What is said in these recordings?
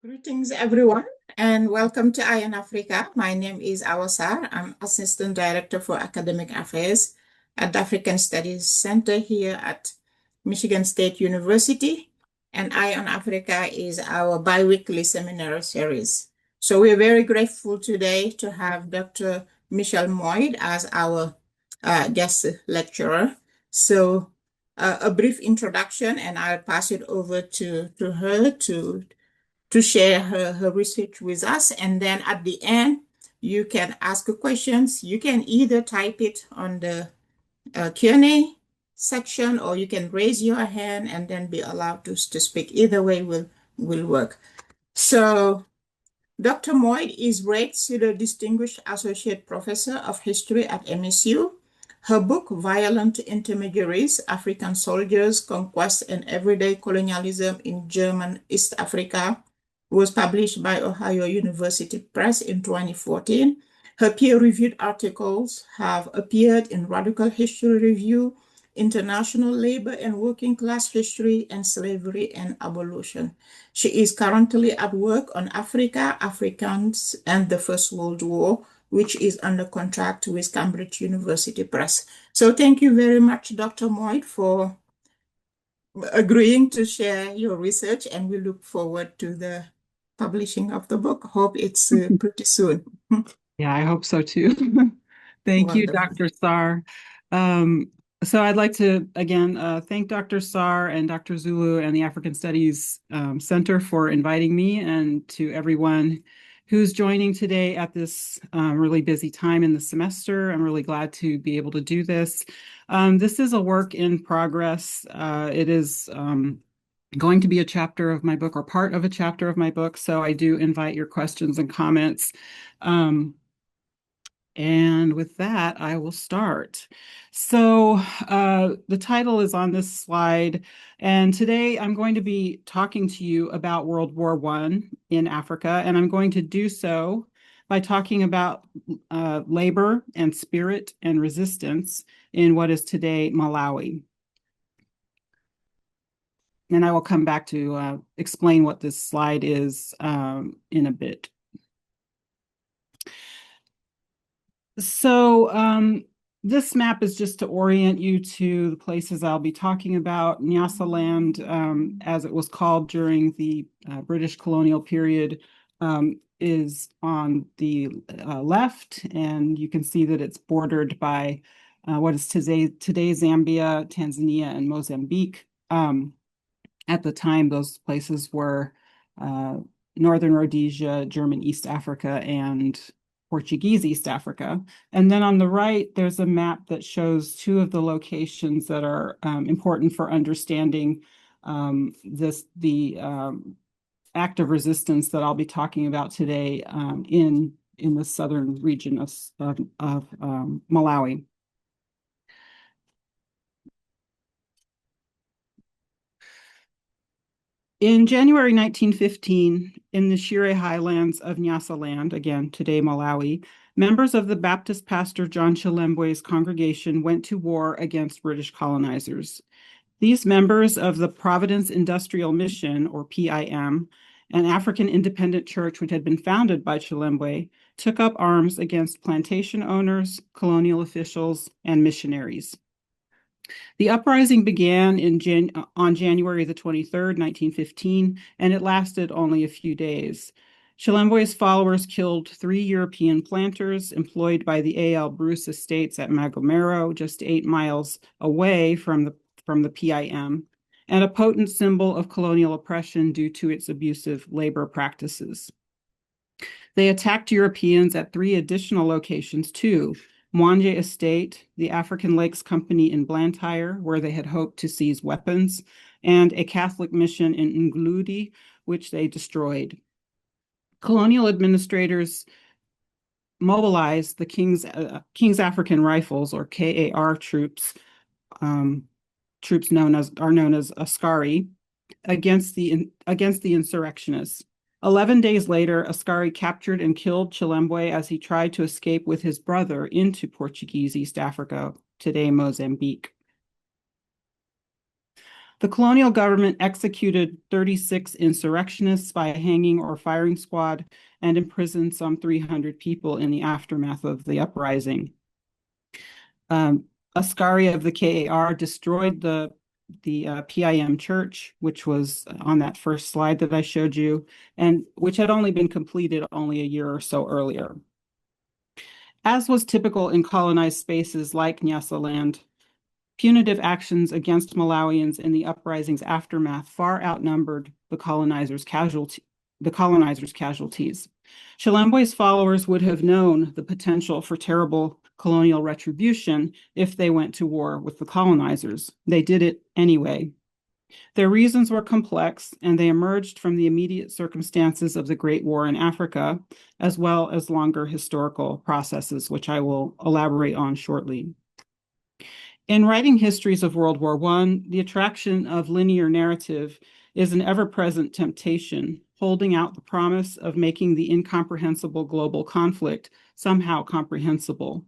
Greetings, everyone, and welcome to ION Africa. My name is Awasar. I'm Assistant Director for Academic Affairs at the African Studies Center here at Michigan State University. And ION Africa is our biweekly seminar series. So we're very grateful today to have Dr. Michelle Moyd as our guest lecturer. So a brief introduction, and I'll pass it over to her to share her research with us. And then at the end, you can ask questions. You can either type it on the Q&A section, or you can raise your hand and then be allowed to speak. Either way will work. So Dr. Moyd is Red Cedar Distinguished Associate Professor of History at MSU. Her book, Violent Intermediaries, African Soldiers, Conquest, and Everyday Colonialism in German East Africa, was published by Ohio University Press in 2014. Her peer-reviewed articles have appeared in Radical History Review, International Labor and Working Class History, and Slavery and Abolition. She is currently at work on Africa, Africans, and the First World War, which is under contract with Cambridge University Press. So thank you very much, Dr. Moyd, for agreeing to share your research, and we look forward to the publishing of the book. Hope it's pretty soon. Yeah, I hope so too. Thank you, Dr. Sarr. So I'd like to, again, thank Dr. Sarr and Dr. Zulu and the African Studies Center for inviting me, and to everyone who's joining today at this really busy time in the semester. I'm really glad to be able to do this. This is a work in progress. It is going to be a chapter of my book, or part of a chapter of my book, so I do invite your questions and comments. And with that, I will start. So the title is on this slide, and today I'm going to be talking to you about World War I in Africa, and I'm going to do so by talking about labor and spirit and resistance in what is today Malawi. And I will come back to explain what this slide is in a bit. So this map is just to orient you to the places I'll be talking about. Nyasaland, as it was called during the British colonial period, is on the left, and you can see that it's bordered by what is today Zambia, Tanzania, and Mozambique. At the time, those places were Northern Rhodesia, German East Africa, and Portuguese East Africa. And then on the right, there's a map that shows two of the locations that are important for understanding the act of resistance that I'll be talking about today in the southern region of Malawi. In January 1915, in the Shire highlands of Nyasaland, again, today Malawi, members of the Baptist pastor John Chilembwe's congregation went to war against British colonizers. These members of the Providence Industrial Mission, or PIM, an African independent church which had been founded by Chilembwe, took up arms against plantation owners, colonial officials, and missionaries. The uprising began on January the 23rd, 1915, and it lasted only a few days. Chilembwe's followers killed 3 European planters employed by the A.L. Bruce estates at Magomero, just 8 miles away from the PIM, and a potent symbol of colonial oppression due to its abusive labor practices. They attacked Europeans at 3 additional locations too: Mwanje Estate, the African Lakes Company in Blantyre, where they had hoped to seize weapons, and a Catholic mission in Nguludi, which they destroyed. Colonial administrators mobilized the King's African Rifles, or KAR troops, troops known as Askari, against the insurrectionists. 11 days later, Askari captured and killed Chilembwe as he tried to escape with his brother into Portuguese East Africa, today Mozambique. The colonial government executed 36 insurrectionists by hanging or firing squad and imprisoned some 300 people in the aftermath of the uprising. Askari of the KAR destroyed the PIM church, which was on that first slide that I showed you, and which had only been completed only a year or so earlier. As was typical in colonized spaces like Nyasaland, punitive actions against Malawians in the uprising's aftermath far outnumbered the colonizers' casualties. Chilembwe's followers would have known the potential for terrible colonial retribution if they went to war with the colonizers. They did it anyway. Their reasons were complex, and they emerged from the immediate circumstances of the Great War in Africa, as well as longer historical processes, which I will elaborate on shortly. In writing histories of World War I, the attraction of linear narrative is an ever-present temptation, holding out the promise of making the incomprehensible global conflict somehow comprehensible.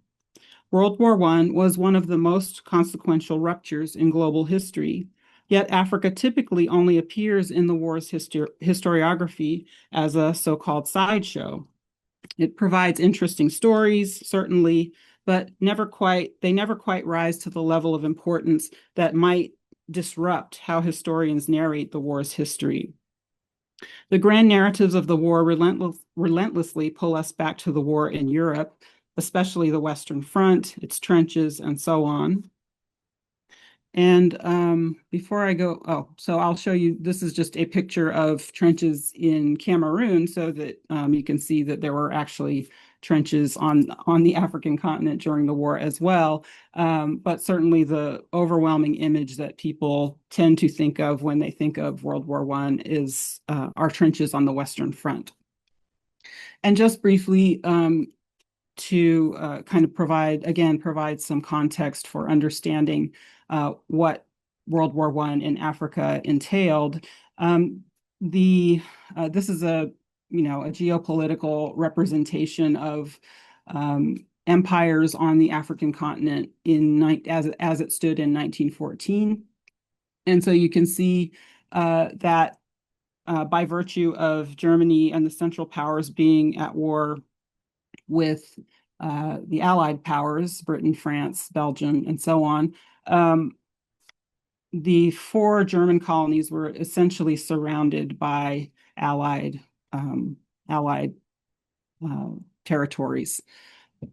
World War I was one of the most consequential ruptures in global history, yet Africa typically only appears in the war's historiography as a so-called sideshow. It provides interesting stories, certainly, but they never quite rise to the level of importance that might disrupt how historians narrate the war's history. The grand narratives of the war relentlessly pull us back to the war in Europe, especially the Western Front, its trenches, and so on. And before I go, so I'll show you, this is just a picture of trenches in Cameroon so that you can see that there were actually trenches on the African continent during the war as well. But certainly the overwhelming image that people tend to think of when they think of World War I is our trenches on the Western Front. And just briefly, to kind of provide some context for understanding what World War I in Africa entailed. This is a geopolitical representation of empires on the African continent as it stood in 1914. And so you can see that by virtue of Germany and the Central Powers being at war with the Allied powers, Britain, France, Belgium, and so on, the 4 German colonies were essentially surrounded by Allied territories.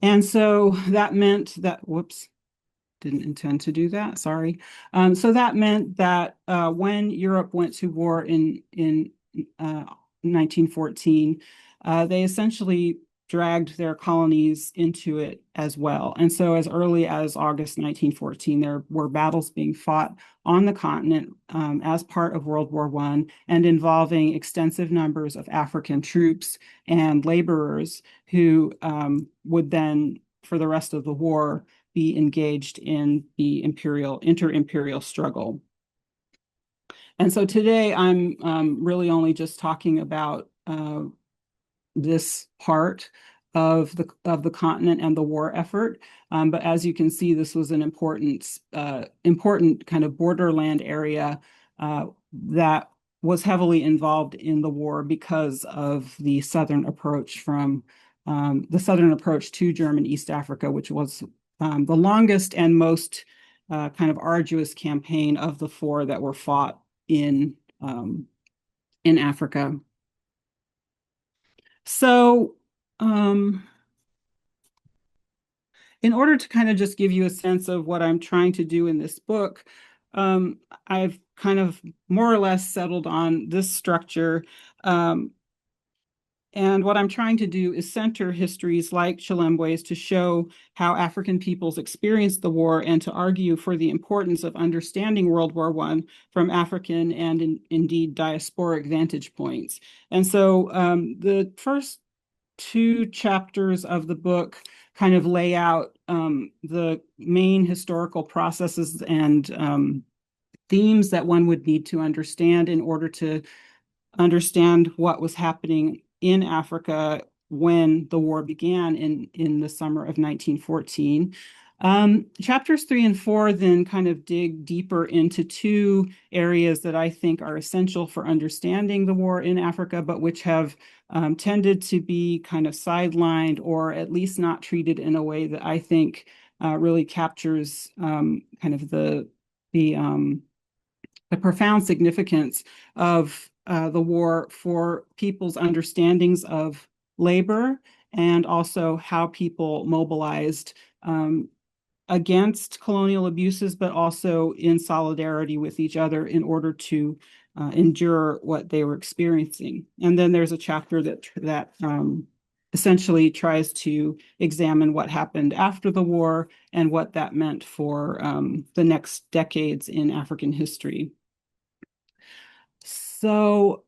And so that meant that, didn't intend to do that, sorry. So that meant that when Europe went to war in 1914, they essentially dragged their colonies into it as well. And so as early as August 1914, there were battles being fought on the continent as part of World War I and involving extensive numbers of African troops and laborers who would then, for the rest of the war, be engaged in the inter-imperial struggle. And so today I'm really only just talking about this part of the continent and the war effort. But as you can see, this was an important kind of borderland area that was heavily involved in the war because of the southern approach to German East Africa, which was the longest and most kind of arduous campaign of the 4 that were fought in Africa. So in order to kind of just give you a sense of what I'm trying to do in this book, I've kind of more or less settled on this structure. And what I'm trying to do is center histories like Chilembwe's to show how African peoples experienced the war and to argue for the importance of understanding World War I from African and indeed diasporic vantage points. And so the first 2 chapters of the book kind of lay out the main historical processes and themes that one would need to understand in order to understand what was happening in Africa when the war began in the summer of 1914. Chapters 3 and 4 then kind of dig deeper into two areas that I think are essential for understanding the war in Africa, but which have tended to be kind of sidelined or at least not treated in a way that I think really captures kind of the profound significance of the war for people's understandings of labor and also how people mobilized against colonial abuses, but also in solidarity with each other in order to endure what they were experiencing. And then there's a chapter that essentially tries to examine what happened after the war and what that meant for the next decades in African history. So,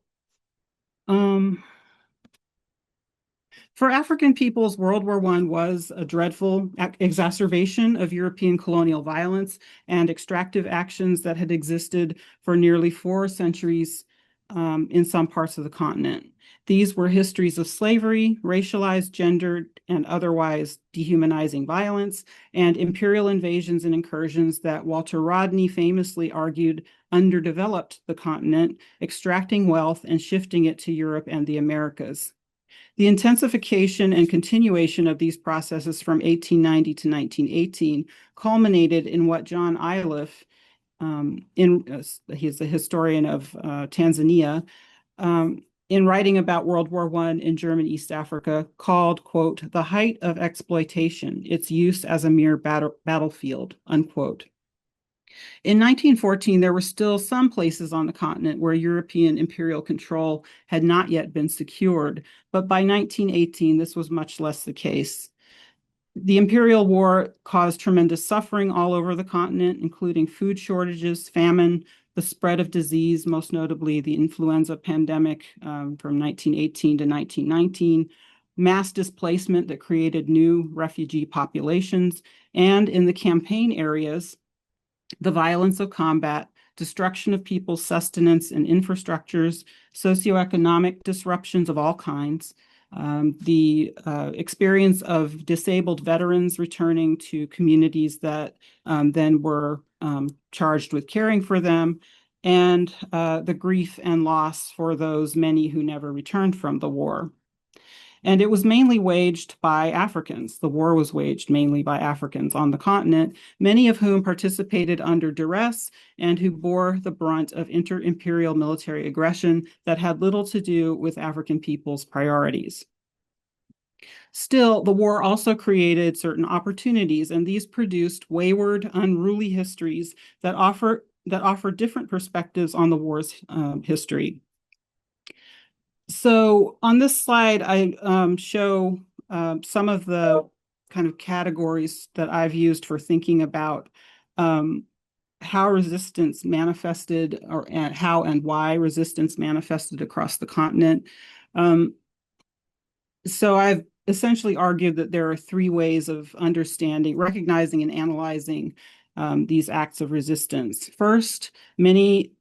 for African peoples, World War I was a dreadful exacerbation of European colonial violence and extractive actions that had existed for nearly 4 centuries in some parts of the continent. These were histories of slavery, racialized, gendered, and otherwise dehumanizing violence, and imperial invasions and incursions that Walter Rodney famously argued underdeveloped the continent, extracting wealth and shifting it to Europe and the Americas. The intensification and continuation of these processes from 1890 to 1918 culminated in what John Iliff, he's a historian of Tanzania, in writing about World War I in German East Africa, called, quote, the height of exploitation, its use as a mere battlefield, unquote. In 1914, there were still some places on the continent where European imperial control had not yet been secured, but by 1918, this was much less the case. The imperial war caused tremendous suffering all over the continent, including food shortages, famine, the spread of disease, most notably the influenza pandemic from 1918 to 1919, mass displacement that created new refugee populations, and in the campaign areas, the violence of combat, destruction of people's sustenance and infrastructures, socioeconomic disruptions of all kinds, the experience of disabled veterans returning to communities that then were charged with caring for them, and the grief and loss for those many who never returned from the war. And it was mainly waged by Africans. The war was waged mainly by Africans on the continent, many of whom participated under duress and who bore the brunt of inter-imperial military aggression that had little to do with African people's priorities. Still, the war also created certain opportunities, and these produced wayward, unruly histories that offer different perspectives on the war's history. So on this slide, I show some of the kind of categories that I've used for thinking about how resistance manifested or how and why resistance manifested across the continent. So I've essentially argued that there are 3 ways of understanding, recognizing, and analyzing these acts of resistance. First, many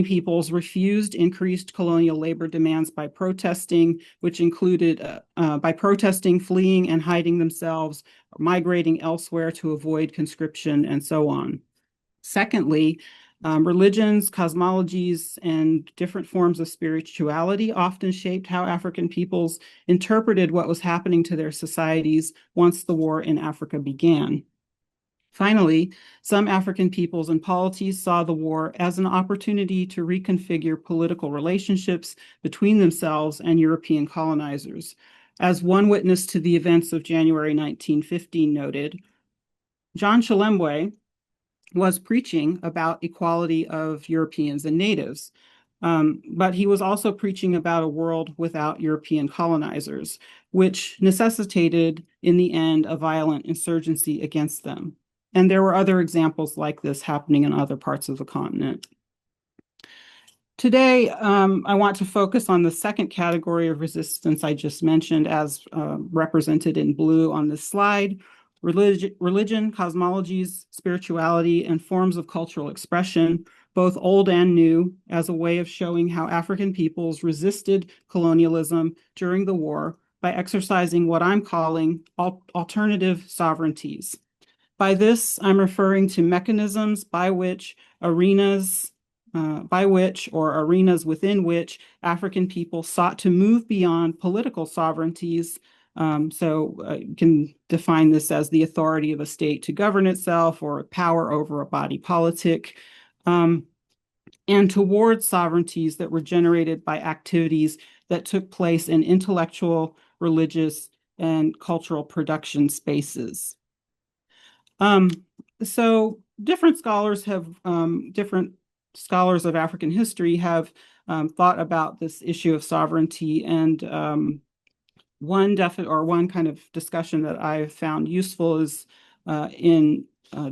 peoples refused increased colonial labor demands by protesting, which included by protesting, fleeing, and hiding themselves, or migrating elsewhere to avoid conscription, and so on. Secondly, religions, cosmologies, and different forms of spirituality often shaped how African peoples interpreted what was happening to their societies once the war in Africa began. Finally, some African peoples and polities saw the war as an opportunity to reconfigure political relationships between themselves and European colonizers. As one witness to the events of January 1915 noted, John Chilembwe was preaching about equality of Europeans and natives, but he was also preaching about a world without European colonizers, which necessitated, in the end, a violent insurgency against them. And there were other examples like this happening in other parts of the continent. Today, I want to focus on the second category of resistance I just mentioned, as represented in blue on this slide: religion, cosmologies, spirituality, and forms of cultural expression, both old and new, as a way of showing how African peoples resisted colonialism during the war by exercising what I'm calling alternative sovereignties. By this, I'm referring to mechanisms by which arenas within which African people sought to move beyond political sovereignties. You can define this as the authority of a state to govern itself or power over a body politic, and towards sovereignties that were generated by activities that took place in intellectual, religious, and cultural production spaces. So different scholars of African history have thought about this issue of sovereignty, and one kind of discussion that I've found useful is in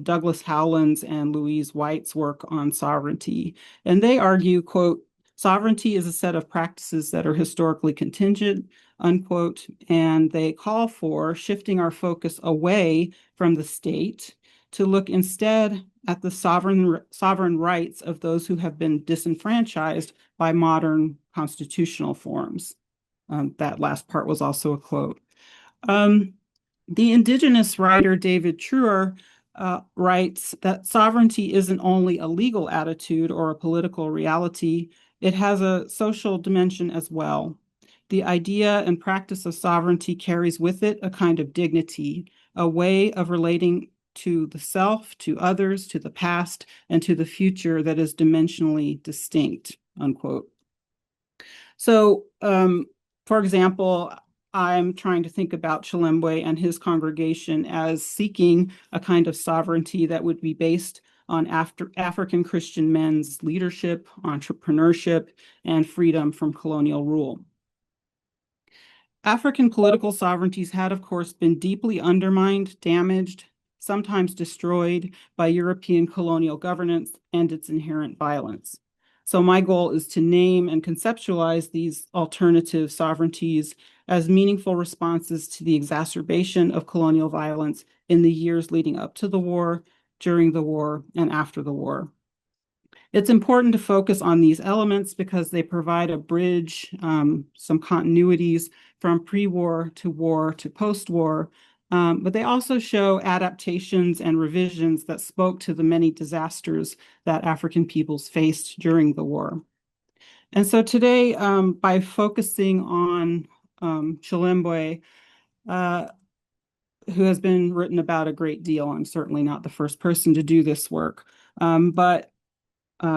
Douglas Howland's and Louise White's work on sovereignty. And they argue, quote, sovereignty is a set of practices that are historically contingent, unquote, and they call for shifting our focus away from the state to look instead at the sovereign rights of those who have been disenfranchised by modern constitutional forms. That last part was also a quote. The indigenous writer David Truer writes that sovereignty isn't only a legal attitude or a political reality, it has a social dimension as well. The idea and practice of sovereignty carries with it a kind of dignity, a way of relating to the self, to others, to the past, and to the future that is dimensionally distinct, unquote. So, for example, I'm trying to think about Chilembwe and his congregation as seeking a kind of sovereignty that would be based on African Christian men's leadership, entrepreneurship, and freedom from colonial rule. African political sovereignties had, of course, been deeply undermined, damaged, sometimes destroyed by European colonial governance and its inherent violence. So my goal is to name and conceptualize these alternative sovereignties as meaningful responses to the exacerbation of colonial violence in the years leading up to the war, during the war, and after the war. It's important to focus on these elements because they provide a bridge, some continuities from pre-war to post-war, but they also show adaptations and revisions that spoke to the many disasters that African peoples faced during the war. And so today, by focusing on Chilembwe, who has been written about a great deal, I'm certainly not the first person to do this work, but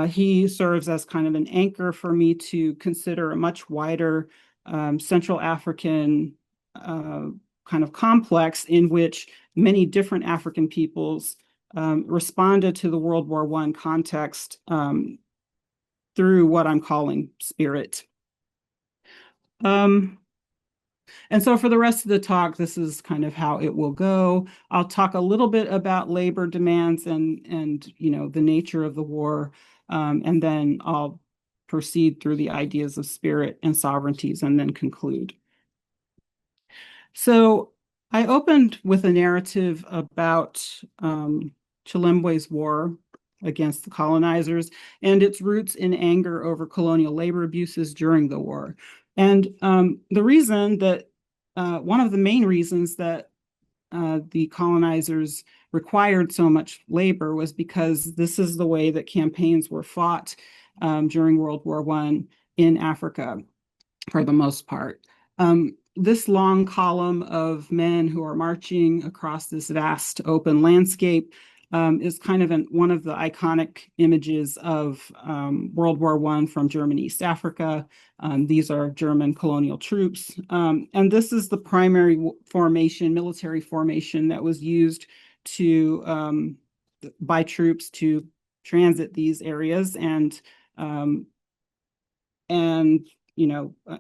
he serves as kind of an anchor for me to consider a much wider Central African kind of complex in which many different African peoples responded to the World War I context through what I'm calling spirit. And so for the rest of the talk, this is kind of how it will go. I'll talk a little bit about labor demands and the nature of the war, and then I'll proceed through the ideas of spirit and sovereignties and then conclude. So I opened with a narrative about Chilembwe's war against the colonizers and its roots in anger over colonial labor abuses during the war. And the reason that one of the main reasons that the colonizers required so much labor was because this is the way that campaigns were fought during World War I in Africa, for the most part. This long column of men who are marching across this vast open landscape is kind of one of the iconic images of World War I from German East Africa. These are German colonial troops. And this is the primary military formation that was used by troops to transit these areas and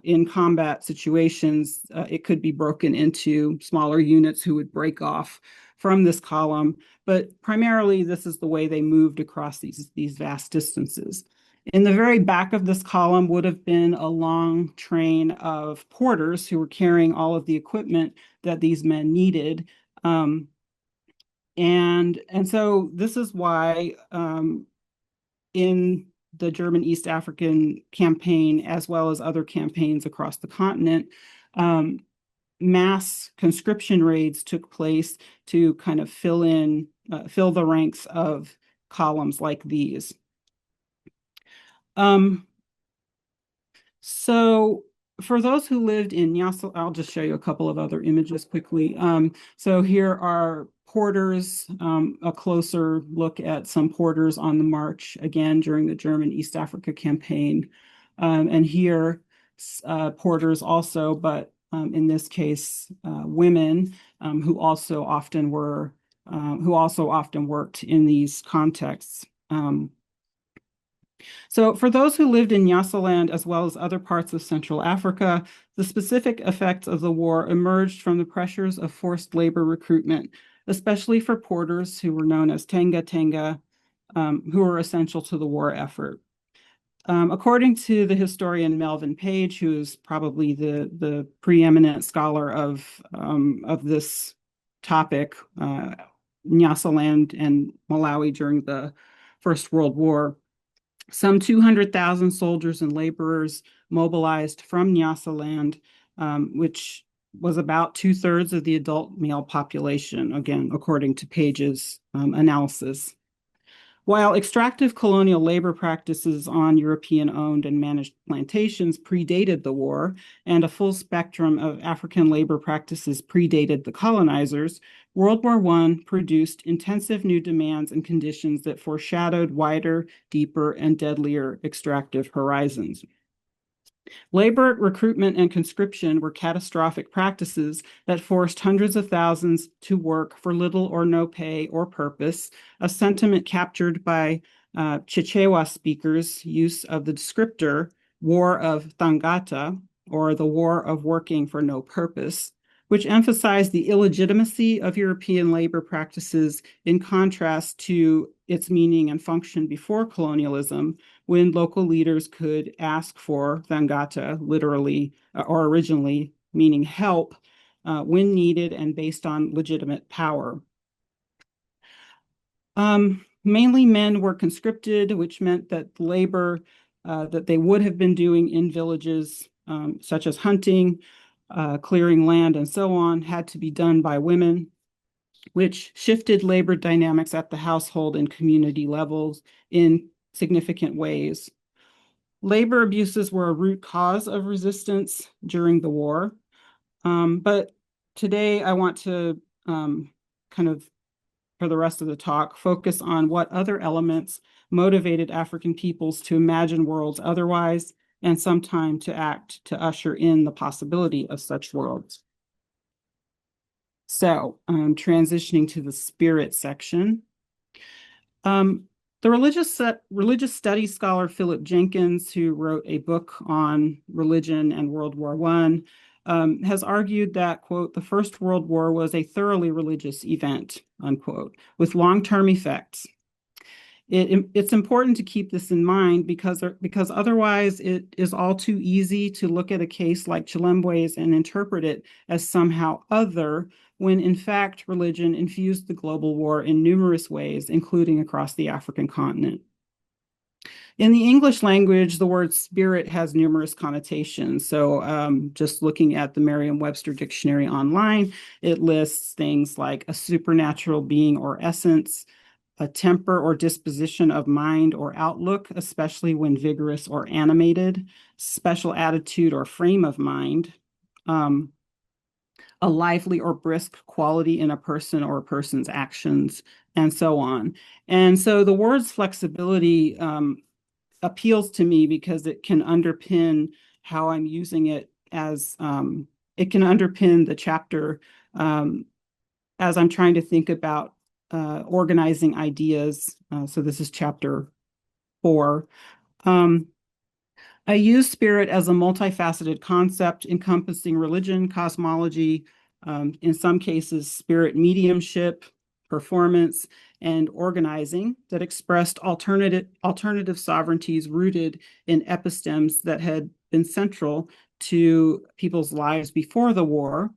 in combat situations, it could be broken into smaller units who would break off from this column. But primarily, this is the way they moved across these vast distances. In the very back of this column would have been a long train of porters who were carrying all of the equipment that these men needed. And so this is why in the German East African campaign, as well as other campaigns across the continent, mass conscription raids took place to kind of fill the ranks of columns like these. So for those who lived in Nyasa, I'll just show you a couple of other images quickly. So here are porters, a closer look at some porters on the march, again, during the German East Africa campaign. And here, porters also, but in this case, women who also often worked in these contexts. So for those who lived in Nyasaland as well as other parts of Central Africa, the specific effects of the war emerged from the pressures of forced labor recruitment, especially for porters who were known as Tenga Tenga, who were essential to the war effort. According to the historian Melvin Page, who is probably the preeminent scholar of this topic, Nyasaland and Malawi during the First World War, some 200,000 soldiers and laborers mobilized from Nyasaland, which was about 2/3 of the adult male population, again, according to Page's analysis. While extractive colonial labor practices on European-owned and managed plantations predated the war, and a full spectrum of African labor practices predated the colonizers, World War I produced intensive new demands and conditions that foreshadowed wider, deeper, and deadlier extractive horizons. Labor recruitment and conscription were catastrophic practices that forced hundreds of thousands to work for little or no pay or purpose, a sentiment captured by Chichewa speakers' use of the descriptor war of Thangata, or the war of working for no purpose, which emphasized the illegitimacy of European labor practices in contrast to its meaning and function before colonialism, when local leaders could ask for Thangata, literally or originally meaning help, when needed and based on legitimate power. Mainly men were conscripted, which meant that labor that they would have been doing in villages, such as hunting, clearing land, and so on, had to be done by women, which shifted labor dynamics at the household and community levels in significant ways. Labor abuses were a root cause of resistance during the war. But today I want to kind of, for the rest of the talk, focus on what other elements motivated African peoples to imagine worlds otherwise, and sometime to act to usher in the possibility of such worlds. So transitioning to the spirit section. The religious studies scholar Philip Jenkins, who wrote a book on religion and World War I, has argued that, quote, the First World War was a thoroughly religious event, unquote, with long-term effects. It's important to keep this in mind because otherwise it is all too easy to look at a case like Chilembwe's and interpret it as somehow other, when in fact religion infused the global war in numerous ways, including across the African continent. In the English language, the word spirit has numerous connotations. So just looking at the Merriam-Webster dictionary online, it lists things like a supernatural being or essence, a temper or disposition of mind or outlook, especially when vigorous or animated, special attitude or frame of mind, a lively or brisk quality in a person or a person's actions, and so on. And so the word's flexibility appeals to me because it can underpin how I'm using it as, it can underpin the chapter as I'm trying to think about organizing ideas. So this is chapter 4. I use spirit as a multifaceted concept encompassing religion, cosmology, in some cases, spirit mediumship, performance, and organizing that expressed alternative sovereignties rooted in epistemes that had been central to people's lives before the war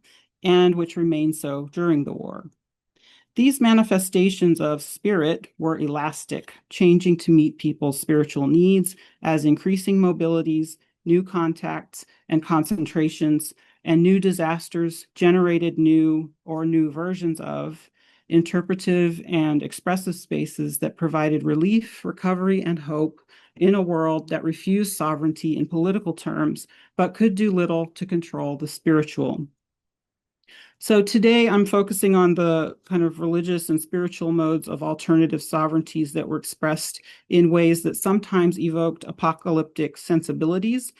and which remained so during the war. These manifestations of spirit were elastic, changing to meet people's spiritual needs as increasing mobilities, new contacts, and concentrations and new disasters generated new versions of interpretive and expressive spaces that provided relief, recovery, and hope in a world that refused sovereignty in political terms, but could do little to control the spiritual. So today I'm focusing on the kind of religious and spiritual modes of alternative sovereignties that were expressed in ways that sometimes evoked apocalyptic sensibilities,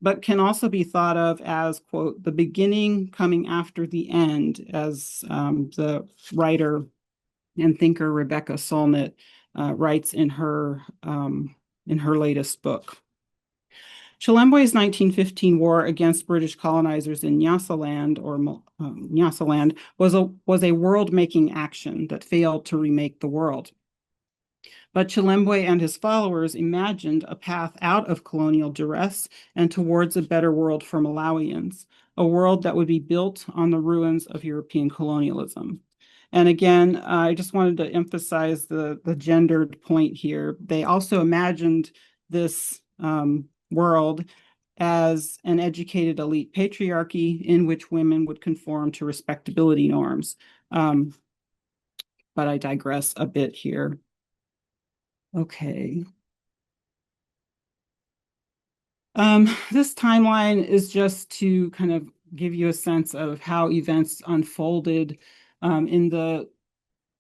but can also be thought of as, quote, the beginning coming after the end, as the writer and thinker Rebecca Solnit writes in her latest book. Chilembwe's 1915 war against British colonizers in Nyasaland, Nyasaland, was a world-making action that failed to remake the world. But Chilembwe and his followers imagined a path out of colonial duress and towards a better world for Malawians, a world that would be built on the ruins of European colonialism. And again, I just wanted to emphasize the gendered point here. They also imagined this world as an educated elite patriarchy in which women would conform to respectability norms. But I digress a bit here. Okay. This timeline is just to kind of give you a sense of how events unfolded in the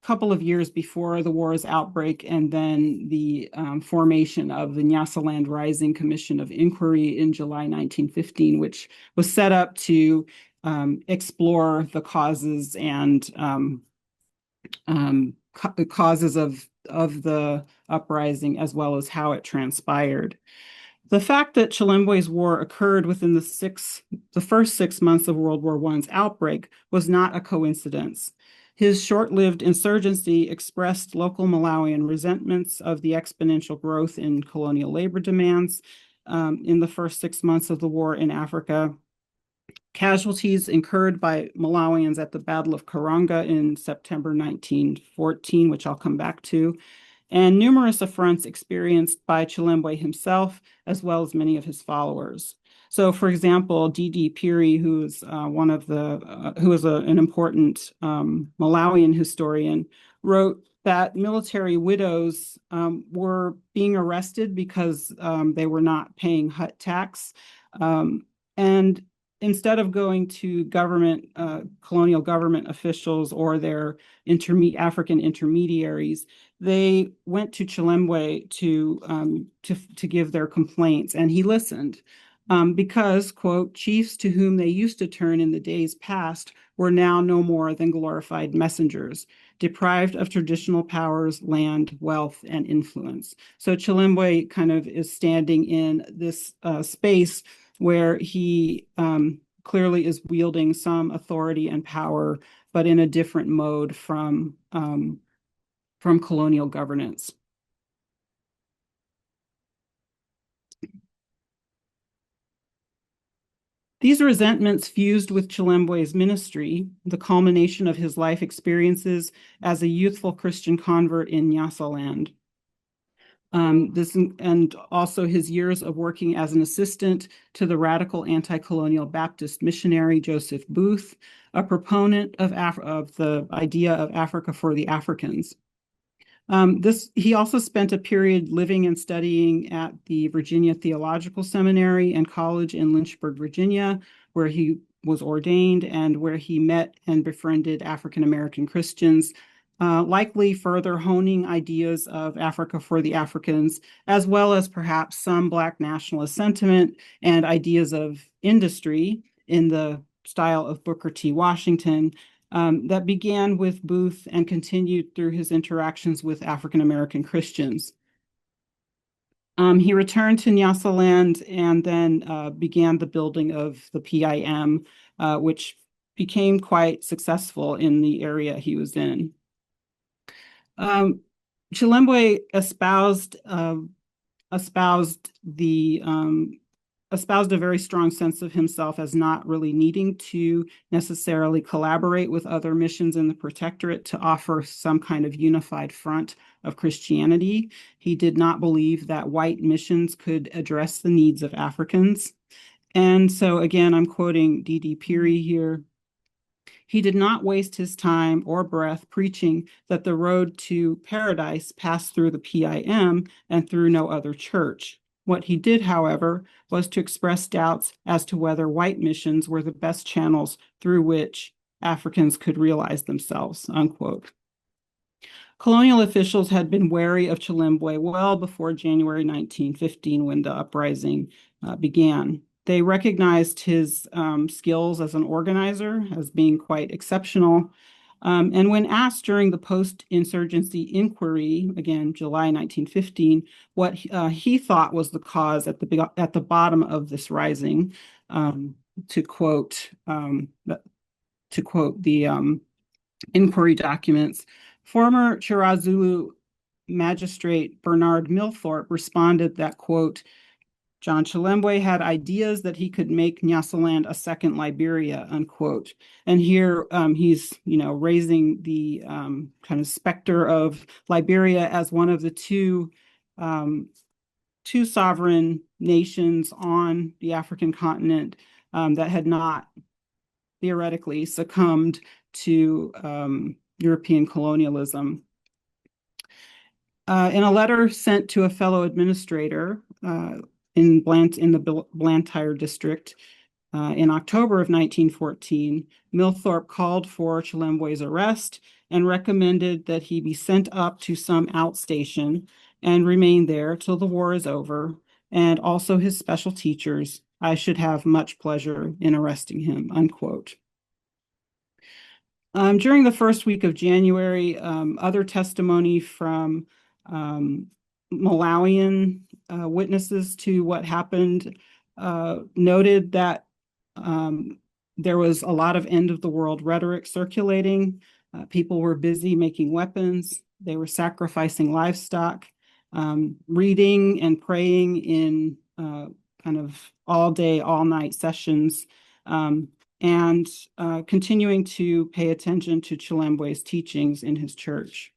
couple of years before the war's outbreak, and then the formation of the Nyasaland Rising Commission of Inquiry in July 1915, which was set up to explore the causes and causes of the uprising, as well as how it transpired. The fact that Chilembwe's war occurred within the first 6 months of World War I's outbreak was not a coincidence. His short-lived insurgency expressed local Malawian resentments of the exponential growth in colonial labor demands in the first 6 months of the war in Africa. Casualties incurred by Malawians at the Battle of Karanga in September 1914, which I'll come back to, and numerous affronts experienced by Chilembwe himself, as well as many of his followers. So, for example, D.D. Piri, who is an important Malawian historian, wrote that military widows were being arrested because they were not paying hut tax, and instead of going to colonial government officials or their African intermediaries, they went to Chilembwe to give their complaints, and he listened. Because, quote, chiefs to whom they used to turn in the days past were now no more than glorified messengers, deprived of traditional powers, land, wealth, and influence. So Chilembwe kind of is standing in this space where he clearly is wielding some authority and power, but in a different mode from colonial governance. These resentments fused with Chilembwe's ministry, the culmination of his life experiences as a youthful Christian convert in Nyasaland. And also his years of working as an assistant to the radical anti-colonial Baptist missionary Joseph Booth, a proponent of the idea of Africa for the Africans. He also spent a period living and studying at the Virginia Theological Seminary and College in Lynchburg, Virginia, where he was ordained and where he met and befriended African American Christians, likely further honing ideas of Africa for the Africans, as well as perhaps some Black nationalist sentiment and ideas of industry in the style of Booker T. Washington, that began with Booth and continued through his interactions with African American Christians. He returned to Nyasaland and then began the building of the PIM, which became quite successful in the area he was in. Chilembwe espoused a very strong sense of himself as not really needing to necessarily collaborate with other missions in the protectorate to offer some kind of unified front of Christianity. He did not believe that white missions could address the needs of Africans. And so again, I'm quoting D.D. Peary here. He did not waste his time or breath preaching that the road to paradise passed through the PIM and through no other church. What he did, however, was to express doubts as to whether white missions were the best channels through which Africans could realize themselves, unquote. Colonial officials had been wary of Chilembwe well before January 1915, when the uprising began. They recognized his skills as an organizer as being quite exceptional. And when asked during the post-insurgency inquiry, again, July 1915, what he thought was the cause at the bottom of this rising, to quote the inquiry documents, former Chirazulu magistrate Bernard Milthorpe responded that, quote, John Chilembwe had ideas that he could make Nyasaland a second Liberia, unquote. And here he's, raising the kind of specter of Liberia as one of the two sovereign nations on the African continent that had not theoretically succumbed to European colonialism. In a letter sent to a fellow administrator in the Blantyre district in October of 1914, Milthorpe called for Chilembwe's arrest and recommended that he be sent up to some outstation and remain there till the war is over, and also his special teachers. I should have much pleasure in arresting him, unquote. During the first week of January, other testimony from Malawian witnesses to what happened noted that there was a lot of end of the world rhetoric circulating. People were busy making weapons. They were sacrificing livestock, reading and praying in kind of all day, all night sessions. And continuing to pay attention to Chilembwe's teachings in his church.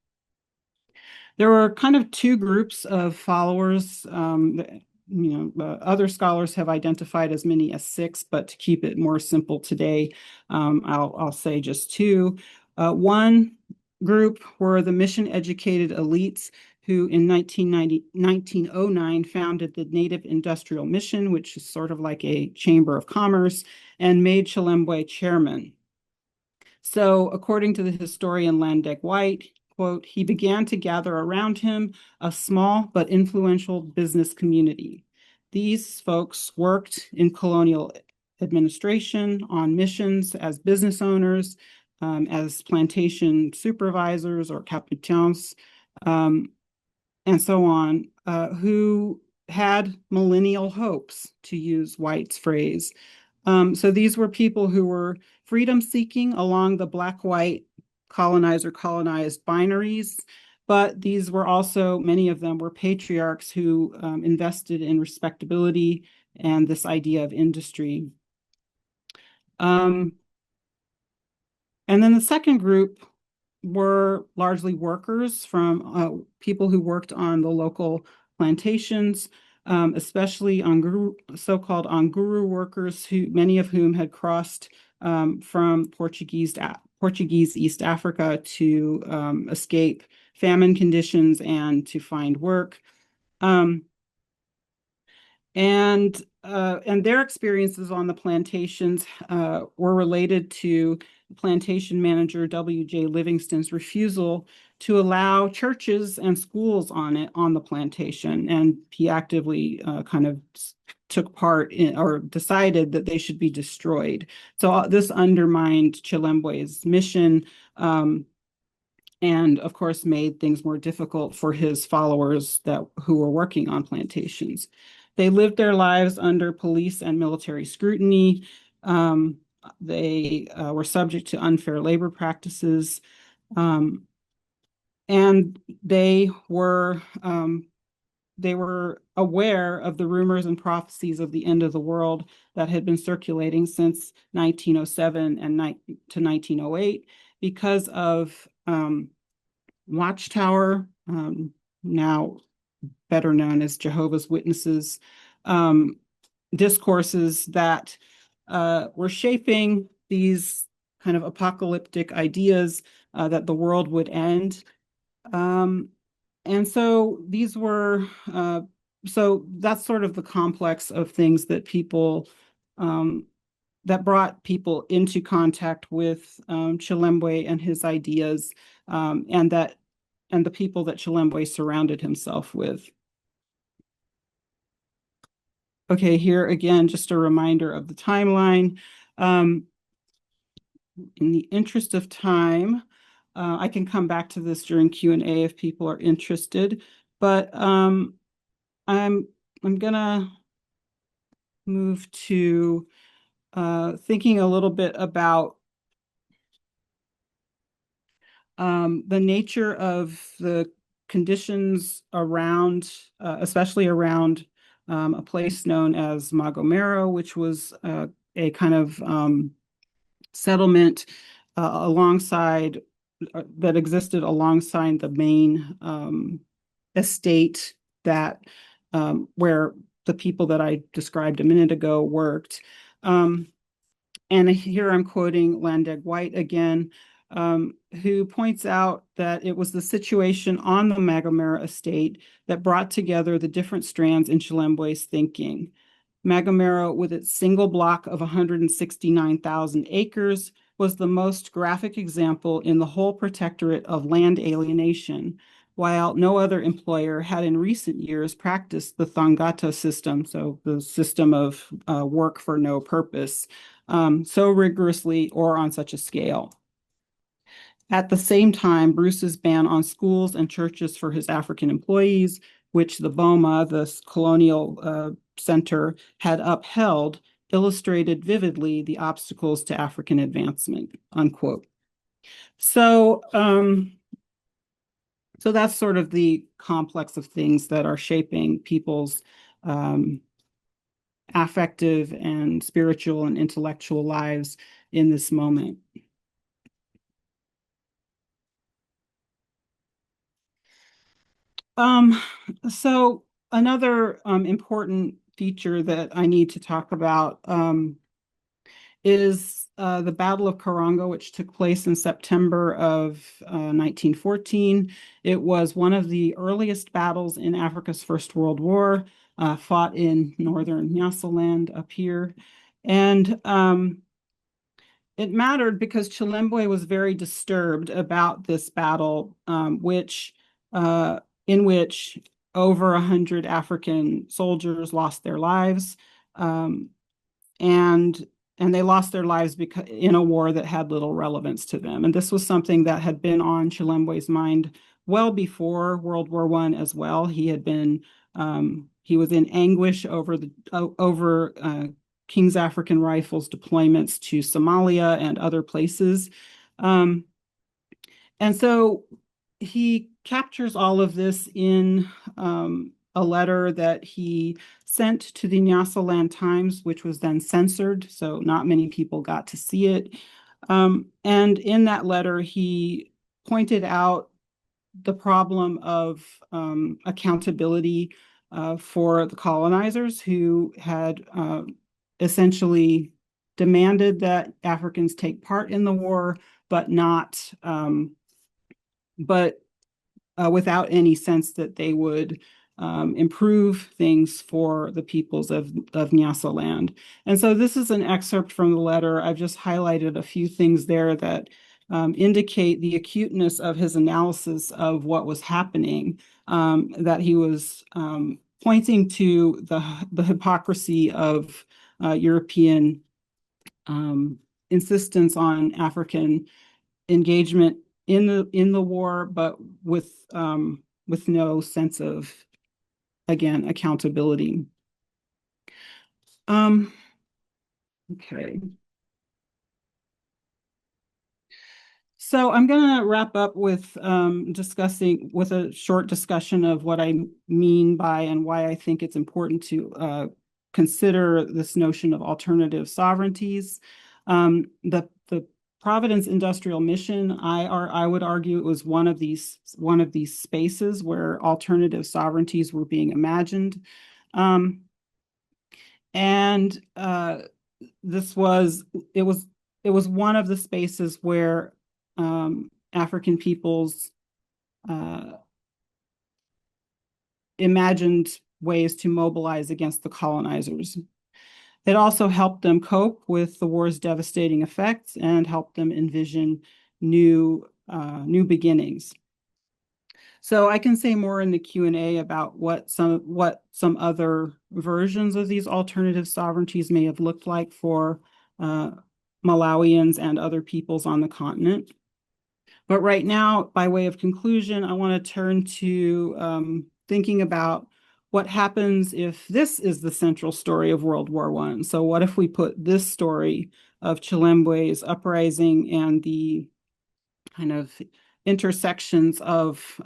There were kind of two groups of followers. Other scholars have identified as many as six, but to keep it more simple today, I'll say just two. One group were the mission-educated elites who in 1909 founded the Native Industrial Mission, which is sort of like a chamber of commerce, and made Chilembwe chairman. So according to the historian Landek White, quote, he began to gather around him a small but influential business community. These folks worked in colonial administration, on missions, as business owners, as plantation supervisors or capitaines, and so on, who had millennial hopes, to use White's phrase. So these were people who were freedom-seeking along the black-white colonizer-colonized binaries, but these were also, many of them were patriarchs who invested in respectability and this idea of industry. And then the second group were largely workers from people who worked on the local plantations, especially so-called Anguru workers, many of whom had crossed from Portuguese East Africa to escape famine conditions and to find work. And their experiences on the plantations were related to plantation manager W.J. Livingston's refusal to allow churches and schools on the plantation, and he actively kind of took part in or decided that they should be destroyed. So this undermined Chilembwe's mission, and of course made things more difficult for his followers who were working on plantations. They lived their lives under police and military scrutiny. They were subject to unfair labor practices, and they were aware of the rumors and prophecies of the end of the world that had been circulating since 1907 and to 1908 because of Watchtower, now better known as Jehovah's Witnesses, discourses that were shaping these kind of apocalyptic ideas that the world would end. And so these were, so that's sort of the complex of things that people, that brought people into contact with Chilembwe and his ideas, and the people that Chilembwe surrounded himself with. Okay, here again, just a reminder of the timeline. In the interest of time, I can come back to this during Q&A if people are interested, but I'm gonna move to thinking a little bit about the nature of the conditions around, especially around a place known as Magomero, which was a kind of settlement alongside that existed alongside the main estate that where the people that I described a minute ago worked. And here I'm quoting Landeg White again, who points out that it was the situation on the Magomera estate that brought together the different strands in Chilembwe's thinking. Magomera, with its single block of 169,000 acres, was the most graphic example in the whole protectorate of land alienation, while no other employer had in recent years practiced the Thangata system, so the system of work for no purpose, so rigorously or on such a scale. At the same time, Bruce's ban on schools and churches for his African employees, which the BOMA, the colonial center, had upheld, illustrated vividly the obstacles to African advancement, unquote. So, so that's sort of the complex of things that are shaping people's affective and spiritual and intellectual lives in this moment. So another important feature that I need to talk about is the Battle of Karongo, which took place in September of 1914. It was one of the earliest battles in Africa's First World War, fought in northern Nyasaland up here. And it mattered because Chilembwe was very disturbed about this battle, in which over 100 African soldiers lost their lives, and they lost their lives because in a war that had little relevance to them. And this was something that had been on Chilembwe's mind well before World War I as well. He had been he was in anguish over King's African Rifles deployments to Somalia and other places. And so he captures all of this in a letter that he sent to the Nyasaland Times, which was then censored, so not many people got to see it. And in that letter, he pointed out the problem of accountability for the colonizers who had essentially demanded that Africans take part in the war, but not, without any sense that they would improve things for the peoples of Nyasaland. And so this is an excerpt from the letter. I've just highlighted a few things there that indicate the acuteness of his analysis of what was happening, that he was pointing to the hypocrisy of European insistence on African engagement in the war, but with no sense of, again, accountability. Okay. So I'm going to wrap up with discussing with a short discussion of what I mean by and why I think it's important to consider this notion of alternative sovereignties. The Providence Industrial Mission, I would argue it was one of these spaces where alternative sovereignties were being imagined. And this was it was it was one of the spaces where African peoples uh, imagined ways to mobilize against the colonizers. It also helped them cope with the war's devastating effects and helped them envision new beginnings. So I can say more in the Q&A about what some other versions of these alternative sovereignties may have looked like for uh, Malawians and other peoples on the continent. But right now, by way of conclusion, I want to turn to thinking about what happens if this is the central story of World War I. So what if we put this story of Chilembwe's uprising and the kind of intersections of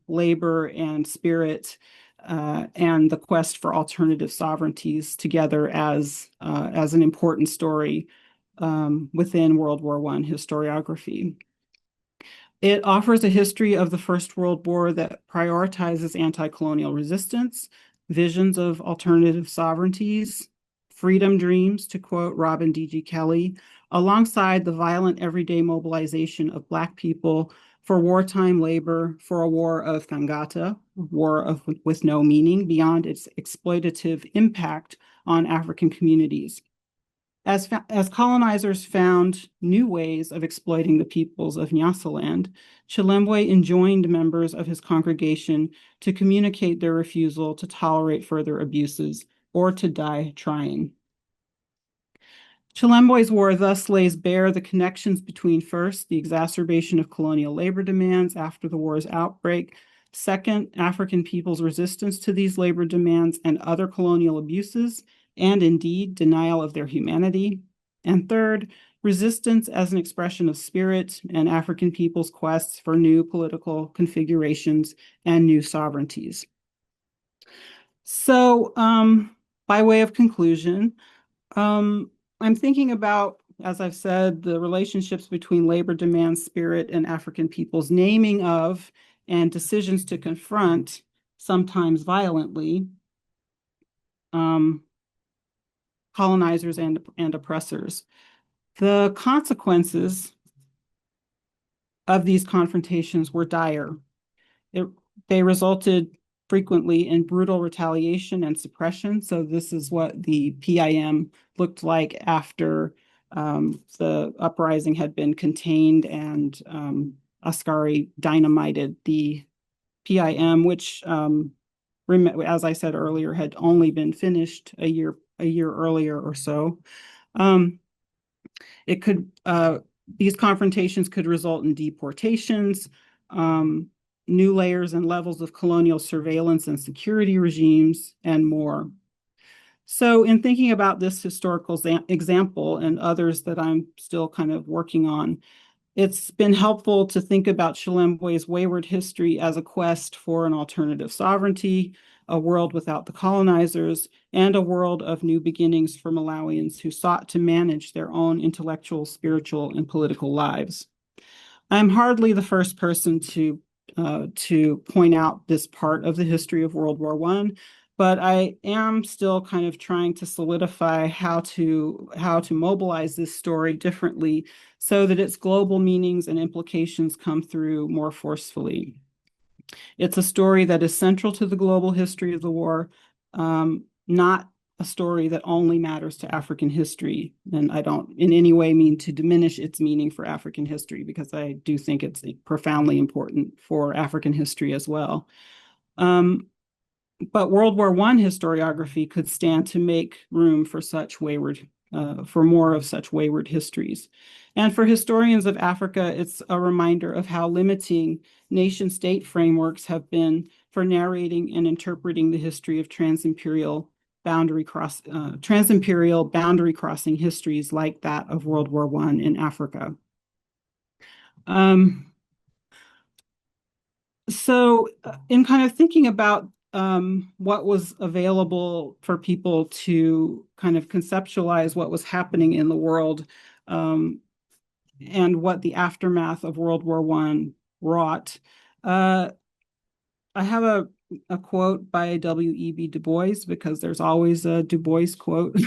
labor and spirit and the quest for alternative sovereignties together as an important story within World War I historiography. It offers a history of the First World War that prioritizes anti-colonial resistance, visions of alternative sovereignties, freedom dreams, to quote Robin D.G. Kelley, alongside the violent everyday mobilization of Black people for wartime labor, for a war of Thangata, with no meaning beyond its exploitative impact on African communities. As colonizers found new ways of exploiting the peoples of Nyasaland, Chilembwe enjoined members of his congregation to communicate their refusal to tolerate further abuses or to die trying. Chilembwe's war thus lays bare the connections between, first, the exacerbation of colonial labor demands after the war's outbreak, second, African people's resistance to these labor demands and other colonial abuses, and indeed denial of their humanity, and third, resistance as an expression of spirit and African people's quests for new political configurations and new sovereignties. So, by way of conclusion, I'm thinking about, as I've said, the relationships between labor demands, spirit, and African people's naming of and decisions to confront, sometimes violently, colonizers and oppressors. The consequences of these confrontations were dire. They resulted frequently in brutal retaliation and suppression. So this is what the PIM looked like after the uprising had been contained and Askari dynamited the PIM, which, as I said earlier, had only been finished a year earlier or so. These confrontations could result in deportations, new layers and levels of colonial surveillance and security regimes, and more. So in thinking about this historical example and others that I'm still kind of working on, it's been helpful to think about Chilembwe's wayward history as a quest for an alternative sovereignty, a world without the colonizers, and a world of new beginnings for Malawians who sought to manage their own intellectual, spiritual, and political lives. I'm hardly the first person to point out this part of the history of World War I, but I am still kind of trying to solidify how to mobilize this story differently so that its global meanings and implications come through more forcefully. It's a story that is central to the global history of the war, not a story that only matters to African history. And I don't in any way mean to diminish its meaning for African history, because I do think it's profoundly important for African history as well. But World War I historiography could stand to make room for for more of such wayward histories. And for historians of Africa, it's a reminder of how limiting nation-state frameworks have been for narrating and interpreting the history of transimperial boundary crossing histories like that of World War I in Africa. So in kind of thinking about what was available for people to kind of conceptualize what was happening in the world and what the aftermath of World War I wrought, I have a quote by W.E.B. Du Bois, because there's always a Du Bois quote.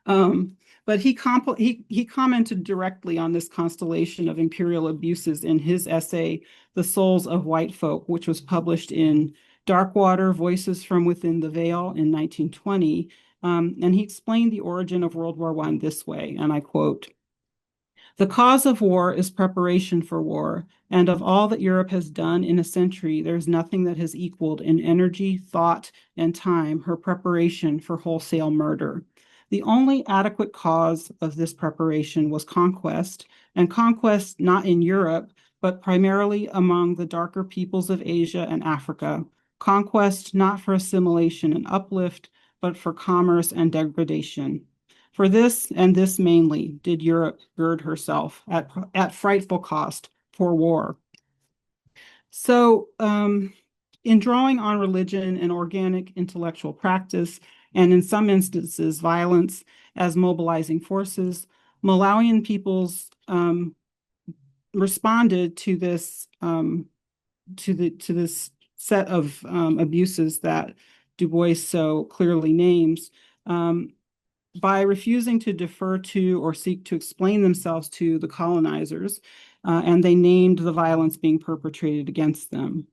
But he commented directly on this constellation of imperial abuses in his essay, The Souls of White Folk, which was published in Darkwater, Voices from Within the Veil in 1920. And he explained the origin of World War I this way, and I quote, "The cause of war is preparation for war, and of all that Europe has done in a century, there is nothing that has equaled in energy, thought, and time her preparation for wholesale murder. The only adequate cause of this preparation was conquest, and conquest not in Europe, but primarily among the darker peoples of Asia and Africa. Conquest not for assimilation and uplift, but for commerce and degradation. For this, and this mainly, did Europe gird herself at frightful cost for war." So, in drawing on religion and organic intellectual practice, and in some instances, violence as mobilizing forces, Malawian peoples responded to this set of abuses that Du Bois so clearly names. By refusing to defer to or seek to explain themselves to the colonizers, and they named the violence being perpetrated against them.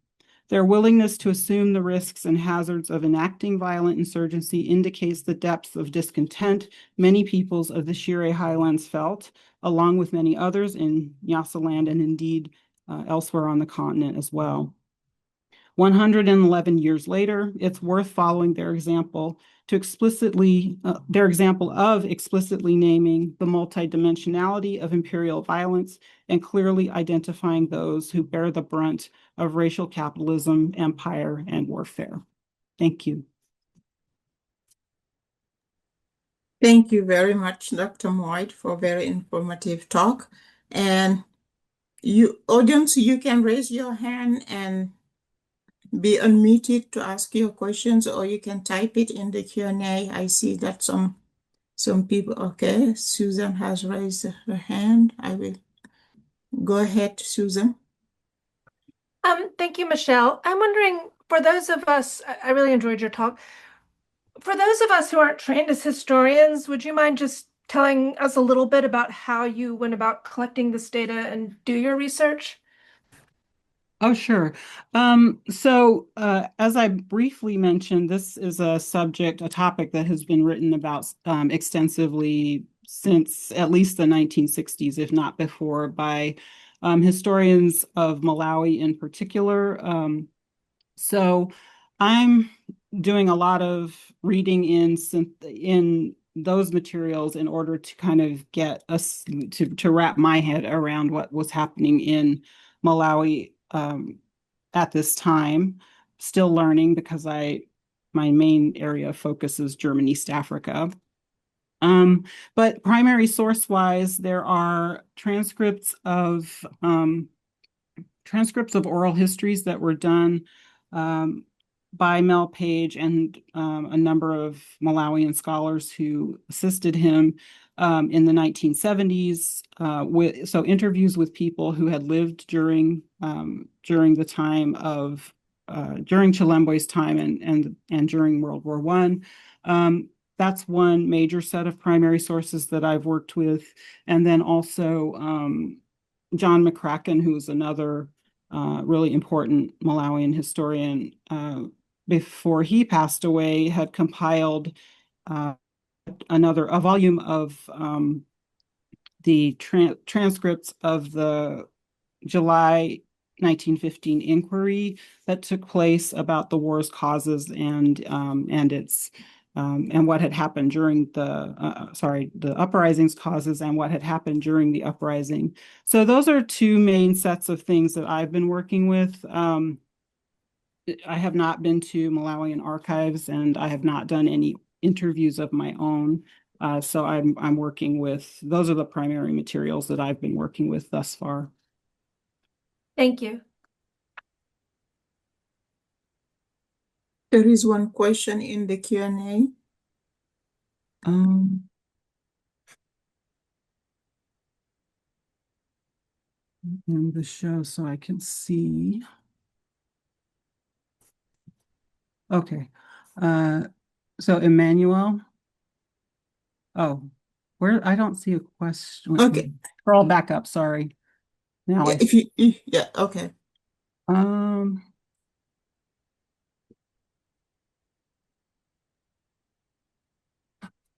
Their willingness to assume the risks and hazards of enacting violent insurgency indicates the depths of discontent many peoples of the Shire Highlands felt, along with many others in Nyasaland and indeed elsewhere on the continent as well. 111 years later, it's worth following their example of explicitly naming the multidimensionality of imperial violence and clearly identifying those who bear the brunt of racial capitalism, empire, and warfare. Thank you. Thank you very much, Dr. Moyd, for a very informative talk. And you, audience, you can raise your hand and be unmuted to ask your questions, or you can type it in the Q&A. I see that some people, okay, Susan has raised her hand. I will go ahead, Susan. Thank you, Michelle. I'm wondering, for those of us, I really enjoyed your talk. For those of us who aren't trained as historians, would you mind just telling us a little bit about how you went about collecting this data and do your research? Oh, sure. As I briefly mentioned, this is a topic that has been written about extensively since at least the 1960s, if not before, by historians of Malawi in particular. So I'm doing a lot of reading in those materials in order to kind of get us to wrap my head around what was happening in Malawi at this time. Still learning, because my main area of focus is German East Africa. But primary source-wise, there are transcripts of oral histories that were done by Mel Page and a number of Malawian scholars who assisted him in the 1970s. So interviews with people who had lived during the time of during Chilembwe's time and during World War I. That's one major set of primary sources that I've worked with, and then also John McCracken, who's another really important Malawian historian, before he passed away, had compiled a volume of the transcripts of the July 1915 inquiry that took place about the war's causes and what had happened during the uprising's causes and what had happened during the uprising. So those are two main sets of things that I've been working with. I have not been to Malawian archives, and I have not done any interviews of my own. So I'm working with, those are the primary materials that I've been working with thus far. Thank you. There is one question in the Q&A. In the show so I can see. Okay. So Emmanuel. Oh, where I don't see a question. Okay. Scroll back up. Sorry. Now Yeah, yeah, okay. um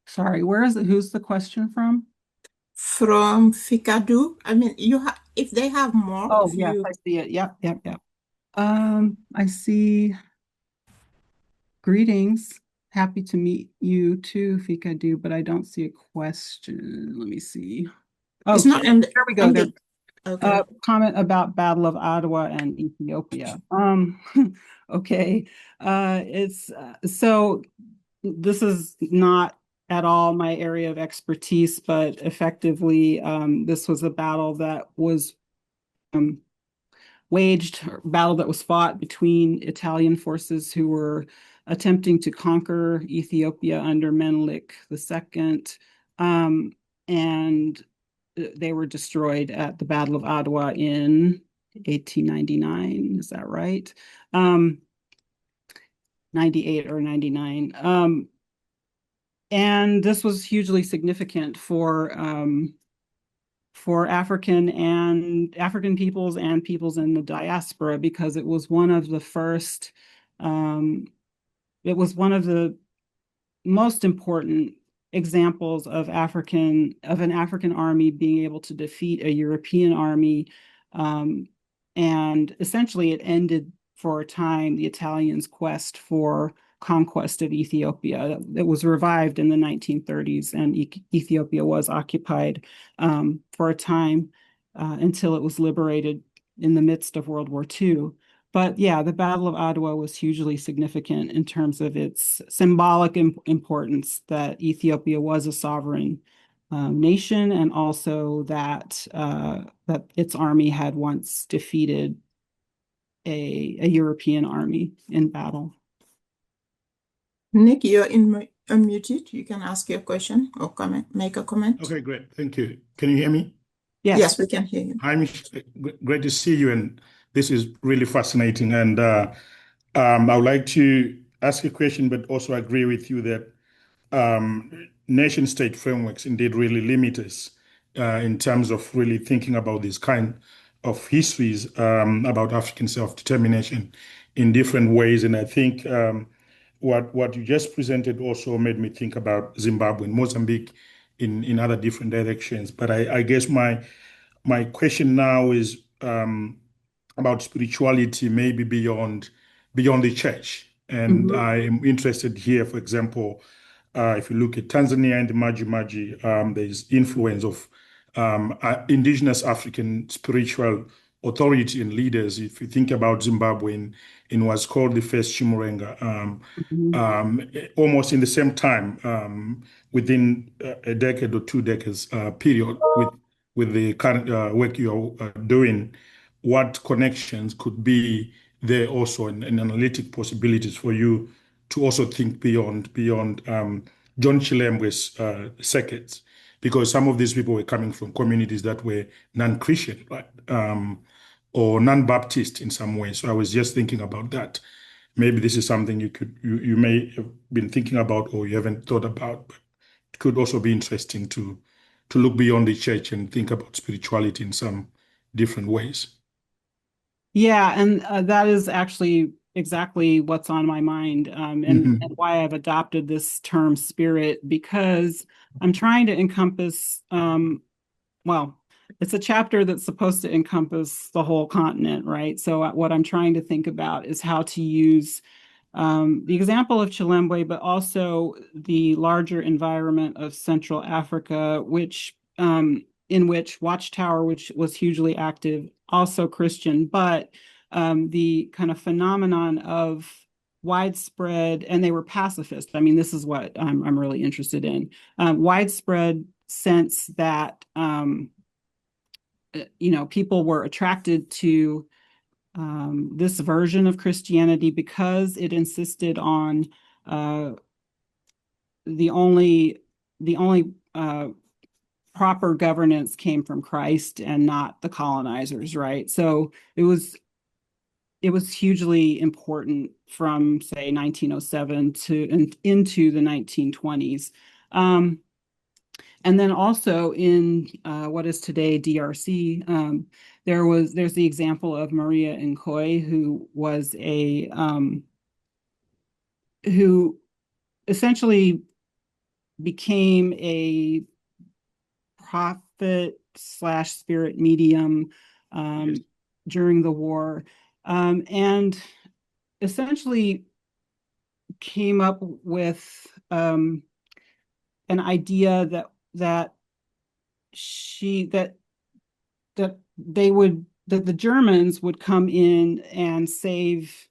sorry, who's the question from? From Fikadu. I mean, if they have more, Oh, if yes, you I see it. Yep. I see greetings. Happy to meet you too, Fikadu, but I don't see a question. Let me see. it's Okay, not in the there we go. There. okay. Comment about Battle of Ottawa and Ethiopia. Okay. It's so this is not at all my area of expertise, but effectively, this was a battle that was um, battle that was fought between Italian forces who were attempting to conquer Ethiopia under Menelik II. And they were destroyed at the Battle of Ottawa in 1899. Is that right? 98 or 99. And this was hugely significant for African peoples and peoples in the diaspora because it was one of the first, it was one of the most important examples of an African army being able to defeat a European army. And essentially it ended for a time the Italians' quest for conquest of Ethiopia. It was revived in the 1930s, and Ethiopia was occupied for a time until it was liberated in the midst of World War II. But yeah, the Battle of Ottawa was hugely significant in terms of its symbolic importance that Ethiopia was a sovereign nation, and also that that its army had once defeated a European army in battle. Nick, you're unmuted. You can ask your question or make a comment. Okay, great. Thank you. Can you hear me? Yes, we can hear you. Hi, great to see you. And this is really fascinating. And I would like to ask a question, but also agree with you that nation state frameworks indeed really limit us in terms of really thinking about this kind of histories about African self-determination in different ways. And I think what you just presented also made me think about Zimbabwe and Mozambique in other different directions. But I guess my question now is about spirituality, maybe beyond the church. And Mhm. I'm interested here, for example, if you look at Tanzania and the Maji Maji, there's influence of indigenous African spiritual authority and leaders. If you think about Zimbabwe in what's called the first Chimurenga, Mhm. almost in the same time, within a decade or 2 decades period, with the current work you're doing, what connections could be there also and analytic possibilities for you to also think beyond John Chilembwe's circuits, because some of these people were coming from communities that were non-Christian, right? Or non-Baptist in some way. So I was just thinking about that. Maybe this is something you may have been thinking about or you haven't thought about, but it could also be interesting to look beyond the church and think about spirituality in some different ways. Yeah, and that is actually exactly what's on my mind, and why I've adopted this term spirit, because I'm trying to encompass, well, it's a chapter that's supposed to encompass the whole continent, right? So what I'm trying to think about is how to use the example of Chilembwe, but also the larger environment of Central Africa, in which Watchtower, which was hugely active, also Christian, but the kind of phenomenon of widespread, and they were pacifist. I mean, this is what I'm really interested in. Widespread sense that people were attracted to this version of Christianity because it insisted on the only proper governance came from Christ and not the colonizers, right? So it was hugely important from, say, 1907 into the 1920s. And then also in what is today DRC, there's the example of Maria Nkoy, who essentially became a prophet/spirit medium during the war, and essentially came up with an idea that the Germans would come in and save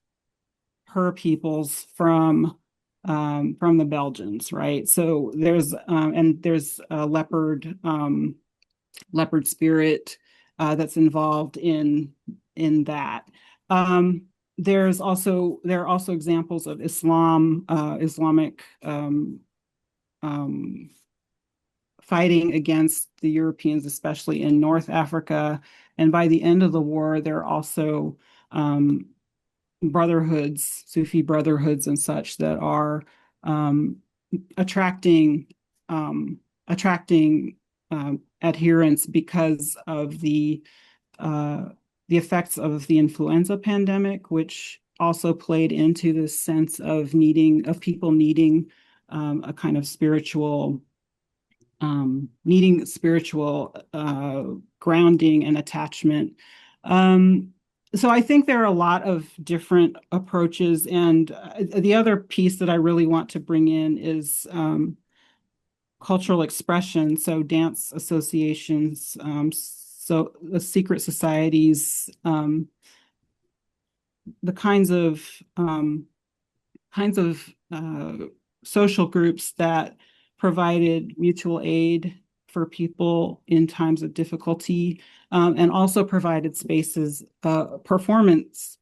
her peoples from the Belgians, right? So there's a leopard spirit that's involved in that. There are also examples of Islamic fighting against the Europeans, especially in North Africa. And by the end of the war, there are also brotherhoods, Sufi brotherhoods and such, that are attracting adherents because of the effects of the influenza pandemic, which also played into this sense of people needing a kind of spiritual grounding and attachment. So I think there are a lot of different approaches. And the other piece that I really want to bring in is cultural expression. So dance associations, so the secret societies, the kinds of social groups that provided mutual aid for people in times of difficulty, and also provided performance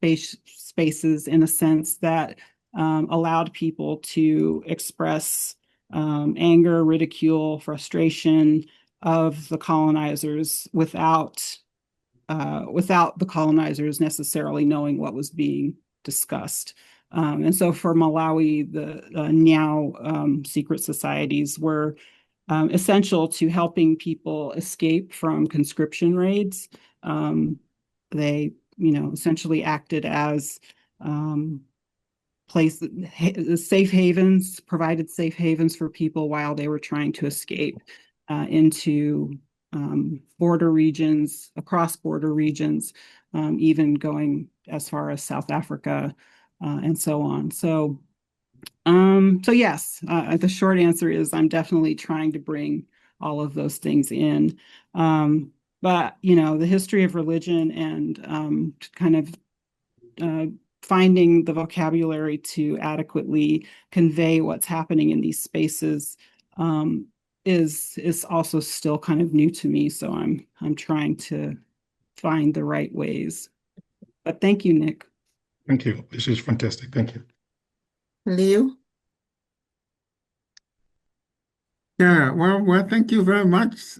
spaces in a sense that allowed people to express anger, ridicule, frustration of the colonizers without the colonizers necessarily knowing what was being discussed. And so for Malawi, the Nyao secret societies were essential to helping people escape from conscription raids. They, essentially acted as safe havens, provided safe havens for people while they were trying to escape into border regions, across border regions, even going as far as South Africa and so on. So yes, the short answer is I'm definitely trying to bring all of those things in. But, the history of religion and kind of finding the vocabulary to adequately convey what's happening in these spaces is also still kind of new to me. So I'm trying to find the right ways. But thank you, Nick. Thank you. This is fantastic. Thank you. Leo? Yeah, well, thank you very much,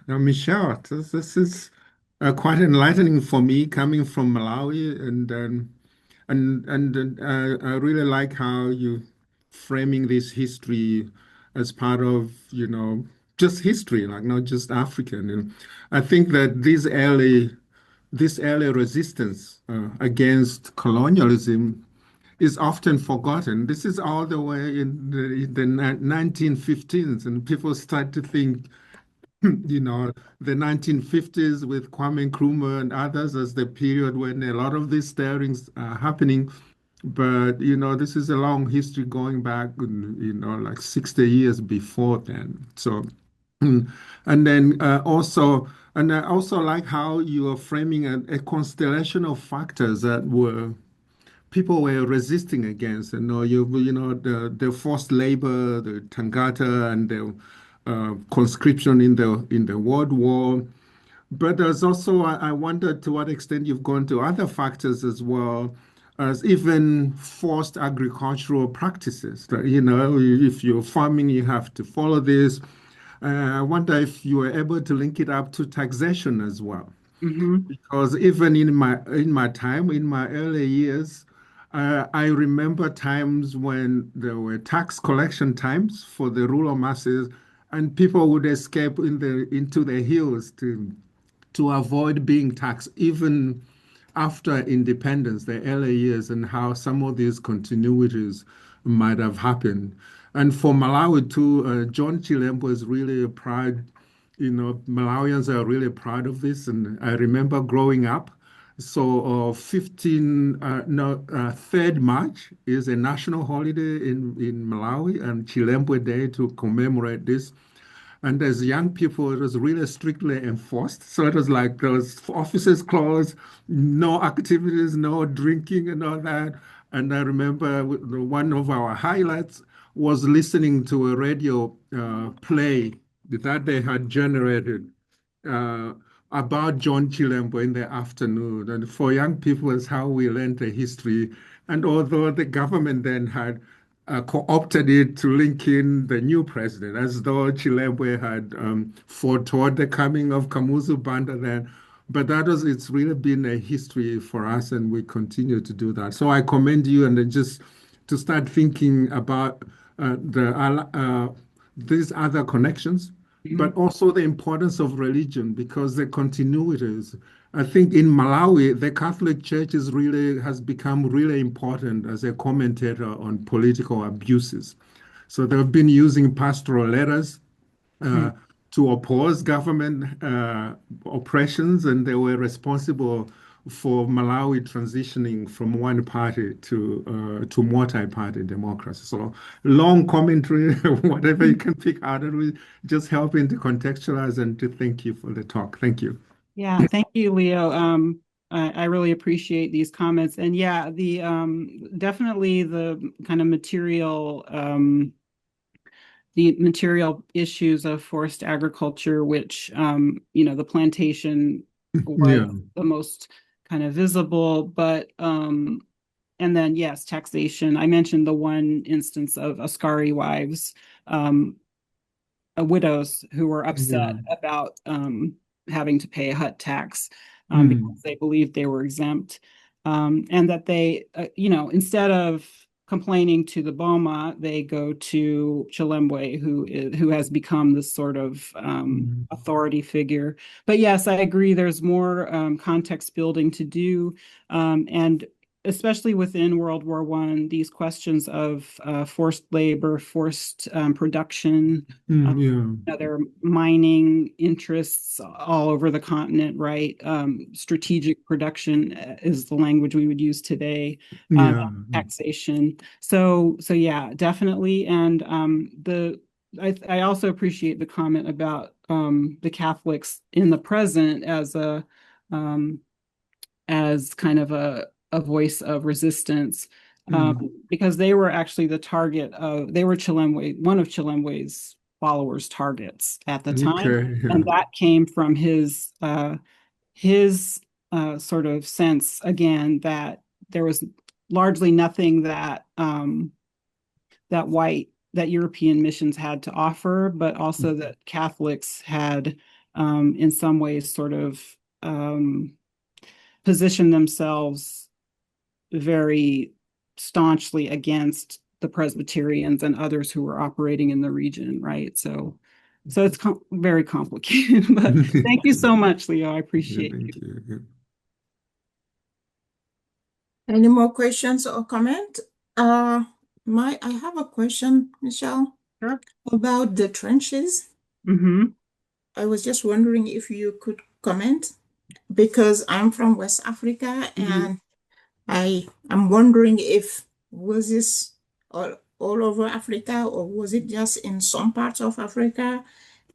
Michelle. This is quite enlightening for me coming from Malawi, and I really like how you framing this history as part of, just history, like not just African. And I think that this early resistance against colonialism is often forgotten. This is all the way in the 1915s, and people start to think, the 1950s with Kwame Nkrumah and others as the period when a lot of these stirrings are happening. But, this is a long history going back, like 60 years before then. So, and then also, and I also like how you are framing a constellation of factors that people were resisting against. The forced labor, the Tangata, and the conscription in the World War. But there's also, I wonder to what extent you've gone to other factors as well, as even forced agricultural practices. If you're farming, you have to follow this. I wonder if you were able to link it up to taxation as well. Because even in my time, in my early years, I remember times when there were tax collection times for the rural masses, and people would escape into the hills to avoid being taxed, even after independence, the early years, and how some of these continuities might have happened. And for Malawi too, John Chilembo is really proud. Malawians are really proud of this. And I remember growing up. So 3rd March is a national holiday in Malawi, and Chilembo Day to commemorate this. And as young people, it was really strictly enforced. So it was like those officers' clause, no activities, no drinking, and all that. And I remember one of our highlights was listening to a radio play that they had generated uh, about John Chilembo in the afternoon. And for young people, it's how we learned the history. And although the government then had co-opted it to link in the new president, as though Chilembo had foretold the coming of Kamuzu Banda then. But it's really been a history for us, and we continue to do that. So I commend you, and then just to start thinking about these other connections, but also the importance of religion, because the continuities. I think in Malawi, the Catholic Church has become really important as a commentator on political abuses. So they've been using pastoral letters to oppose government oppressions, and they were responsible for Malawi transitioning from one party to multi-party democracy. So long commentary, whatever you can pick out of it, just helping to contextualize and to thank you for the talk. Thank you. Yeah, thank you, Leo. I really appreciate these comments. And yeah, the definitely the kind of material issues of forced agriculture, which the plantation was Yeah. the most kind of visible, but and then yes, taxation. I mentioned the one instance of Askari wives, widows who were upset about having to pay a hut tax because they believed they were exempt, and that they, instead of complaining to the Boma, they go to Chilembwe, who has become this sort of authority figure. But yes, I agree. There's more context building to do, and especially within World War I, these questions of forced labor, forced production, other mining interests all over the continent, right? Strategic production is the language we would use today. Taxation. So yeah, definitely. And I also appreciate the comment about the Catholics in the present as kind of a voice of resistance, because they were actually the target they were one of Chilembwe's followers' targets at the time. And that came from his sort of sense, again, that there was largely nothing that European missions had to offer, but also that Catholics had in some ways sort of positioned themselves very staunchly against the Presbyterians and others who were operating in the region, right? So it's very complicated, but thank you so much, Leo. I appreciate you. Any more questions or comment? I have a question, Michelle, about the trenches. I was just wondering if you could comment, because I'm from West Africa, and I'm wondering if was this all over Africa, or was it just in some parts of Africa?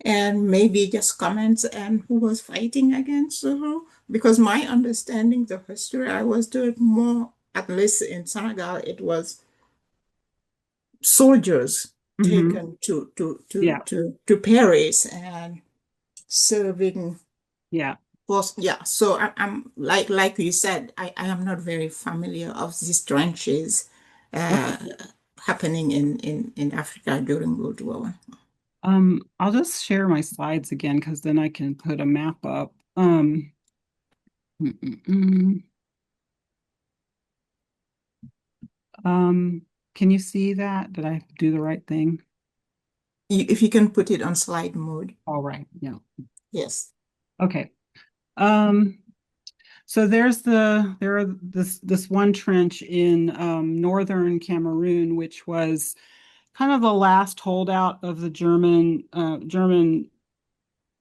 And maybe just comments and who was fighting against who? Because my understanding, the history I was doing more, at least in Senegal, it was soldiers taken to Paris and serving. So I'm like you said, I am not very familiar of these trenches happening in Africa during World War I. I'll just share my slides again, because then I can put a map up. Can you see that? Did I do the right thing? If you can put it on slide mode. All right. Yeah. Yes. Okay. So there are this one trench in northern Cameroon, which was kind of the last holdout of the German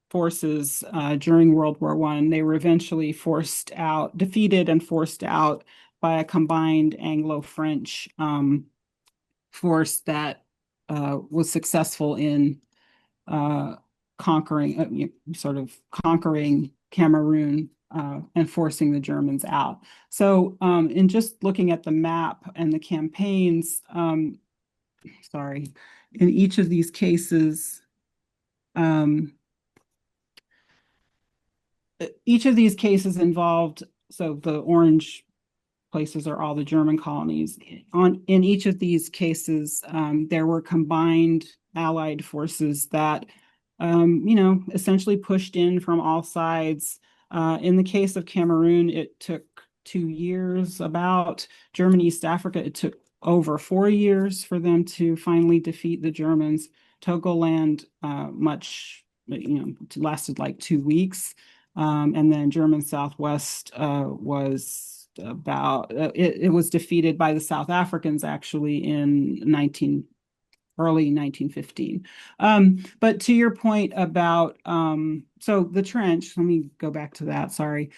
forces during World War I. They were eventually defeated and forced out by a combined Anglo-French force that was successful in conquering Cameroon and forcing the Germans out. So in just looking at the map and the campaigns, in each of these cases, involved, so the orange places are all the German colonies. In each of these cases, there were combined Allied forces that, essentially pushed in from all sides. In the case of Cameroon, it took 2 years. About Germany, East Africa, it took over 4 years for them to finally defeat the Germans. Togoland, lasted like 2 weeks. And then German Southwest was it was defeated by the South Africans actually in early 1915. But to your point about so the trench, let me go back to that, sorry.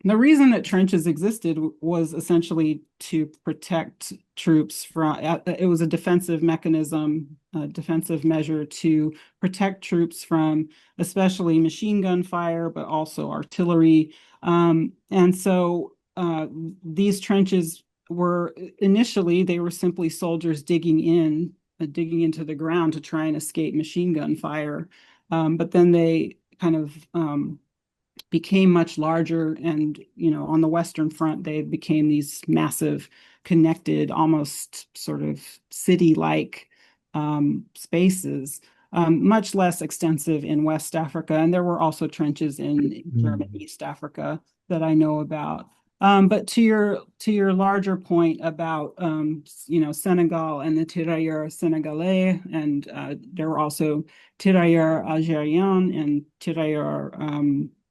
The reason that trenches existed was essentially to protect troops from, it was a defensive mechanism, a defensive measure to protect troops from especially machine gun fire, but also artillery. And so these trenches were initially, they were simply soldiers digging into the ground to try and escape machine gun fire. But then they kind of became much larger, and on the Western Front they became these massive connected, almost sort of city-like spaces, much less extensive in West Africa, and there were also trenches in German East Africa that I know about. But to your larger point about Senegal and the tirailleurs sénégalais, and there were also tirailleurs algériens and tirailleurs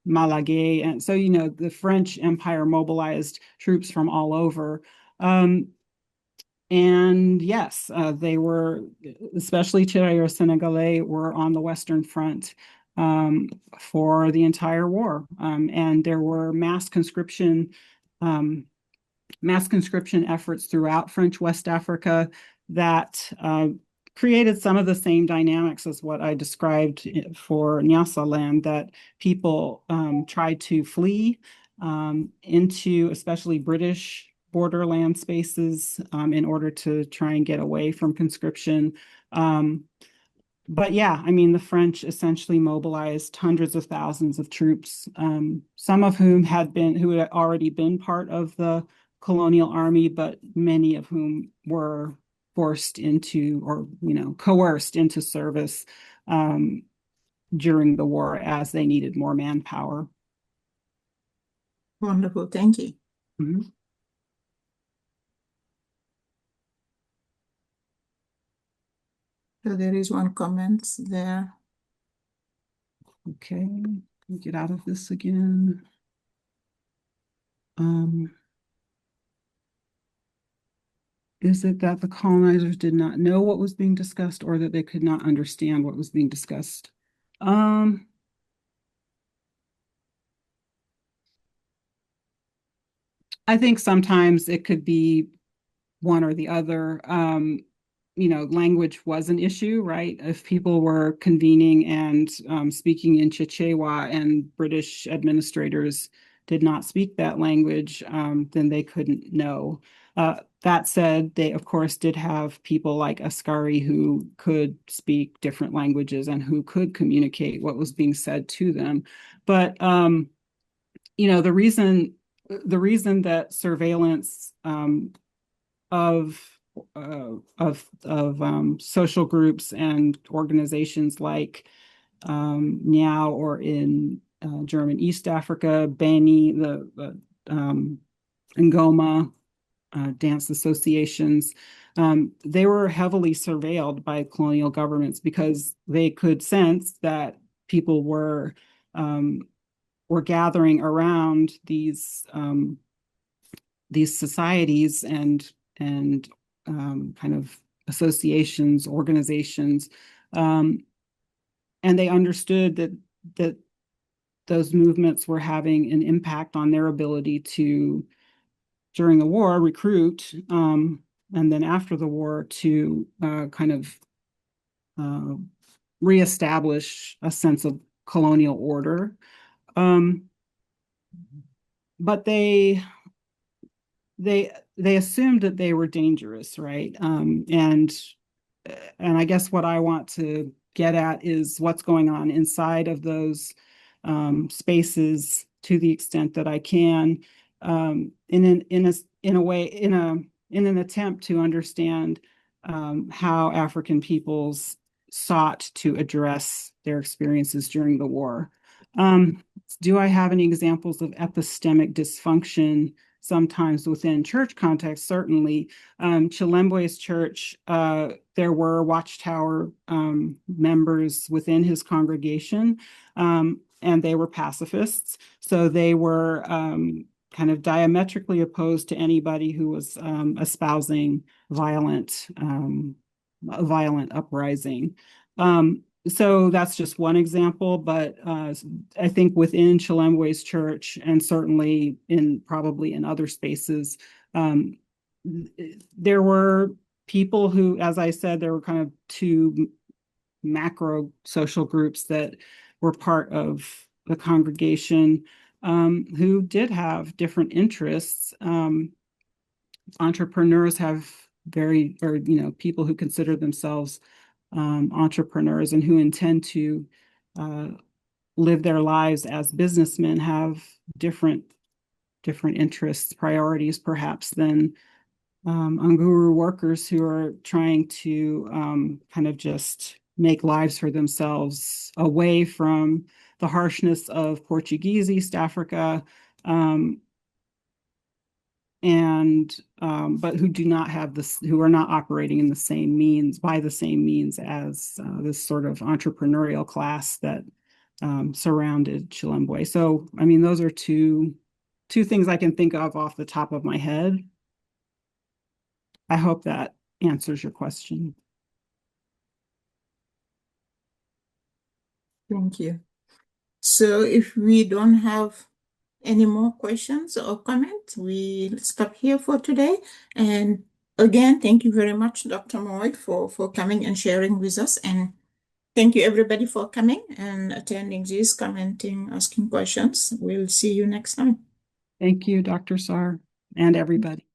Malaguet. And so, the French Empire mobilized troops from all over. And yes, they were, especially tirailleurs sénégalais, were on the Western Front for the entire war. And there were mass conscription efforts throughout French West Africa that created some of the same dynamics as what I described for Nyasaland, that people tried to flee into especially British borderland spaces in order to try and get away from conscription. But yeah, I mean, the French essentially mobilized hundreds of thousands of troops, some of whom had already been part of the colonial army, but many of whom were forced into, or coerced into service during the war as they needed more manpower. Wonderful, thank you. Mm-hmm. So there is one comment there. Okay, get out of this again. Is it that the colonizers did not know what was being discussed, or that they could not understand what was being discussed? I think sometimes it could be one or the other. Language was an issue, right? If people were convening and speaking in Chichewa and British administrators did not speak that language, then they couldn't know. That said, they, of course, did have people like Ascari who could speak different languages and who could communicate what was being said to them. But, the reason that surveillance of social groups and organizations like NIAO or in German East Africa, Beni, the Ngoma, dance associations. They were heavily surveilled by colonial governments because they could sense that people were gathering around these societies and kind of associations, organizations, and they understood that those movements were having an impact on their ability to, during the war, recruit, and then after the war to kind of reestablish a sense of colonial order. But they assumed that they were dangerous, right? And I guess what I want to get at is what's going on inside of those spaces to the extent that I can, in an attempt to understand how African peoples sought to address their experiences during the war. Do I have any examples of epistemic dysfunction? Sometimes within church context, certainly. Chilembwe's church, there were Watchtower members within his congregation, and they were pacifists. So they were kind of diametrically opposed to anybody who was espousing violent uprising. So that's just one example, but I think within Chilembwe's church, and certainly probably in other spaces, there were people who, as I said, there were kind of two macro social groups that were part of the congregation, who did have different interests. Entrepreneurs have people who consider themselves entrepreneurs and who intend to live their lives as businessmen have different interests, priorities, perhaps, than Nguru workers who are trying to kind of just make lives for themselves away from the harshness of Portuguese East Africa, but who do not have this, who are not operating in the same means, by the same means as this sort of entrepreneurial class that surrounded Chilembwe. So, I mean, those are two things I can think of off the top of my head. I hope that answers your question. Thank you. So if we don't have any more questions or comments, we'll stop here for today. And again, thank you very much, Dr. Moyd, for coming and sharing with us. And thank you, everybody, for coming and attending this, commenting, asking questions. We'll see you next time. Thank you, Dr. Sar, and everybody.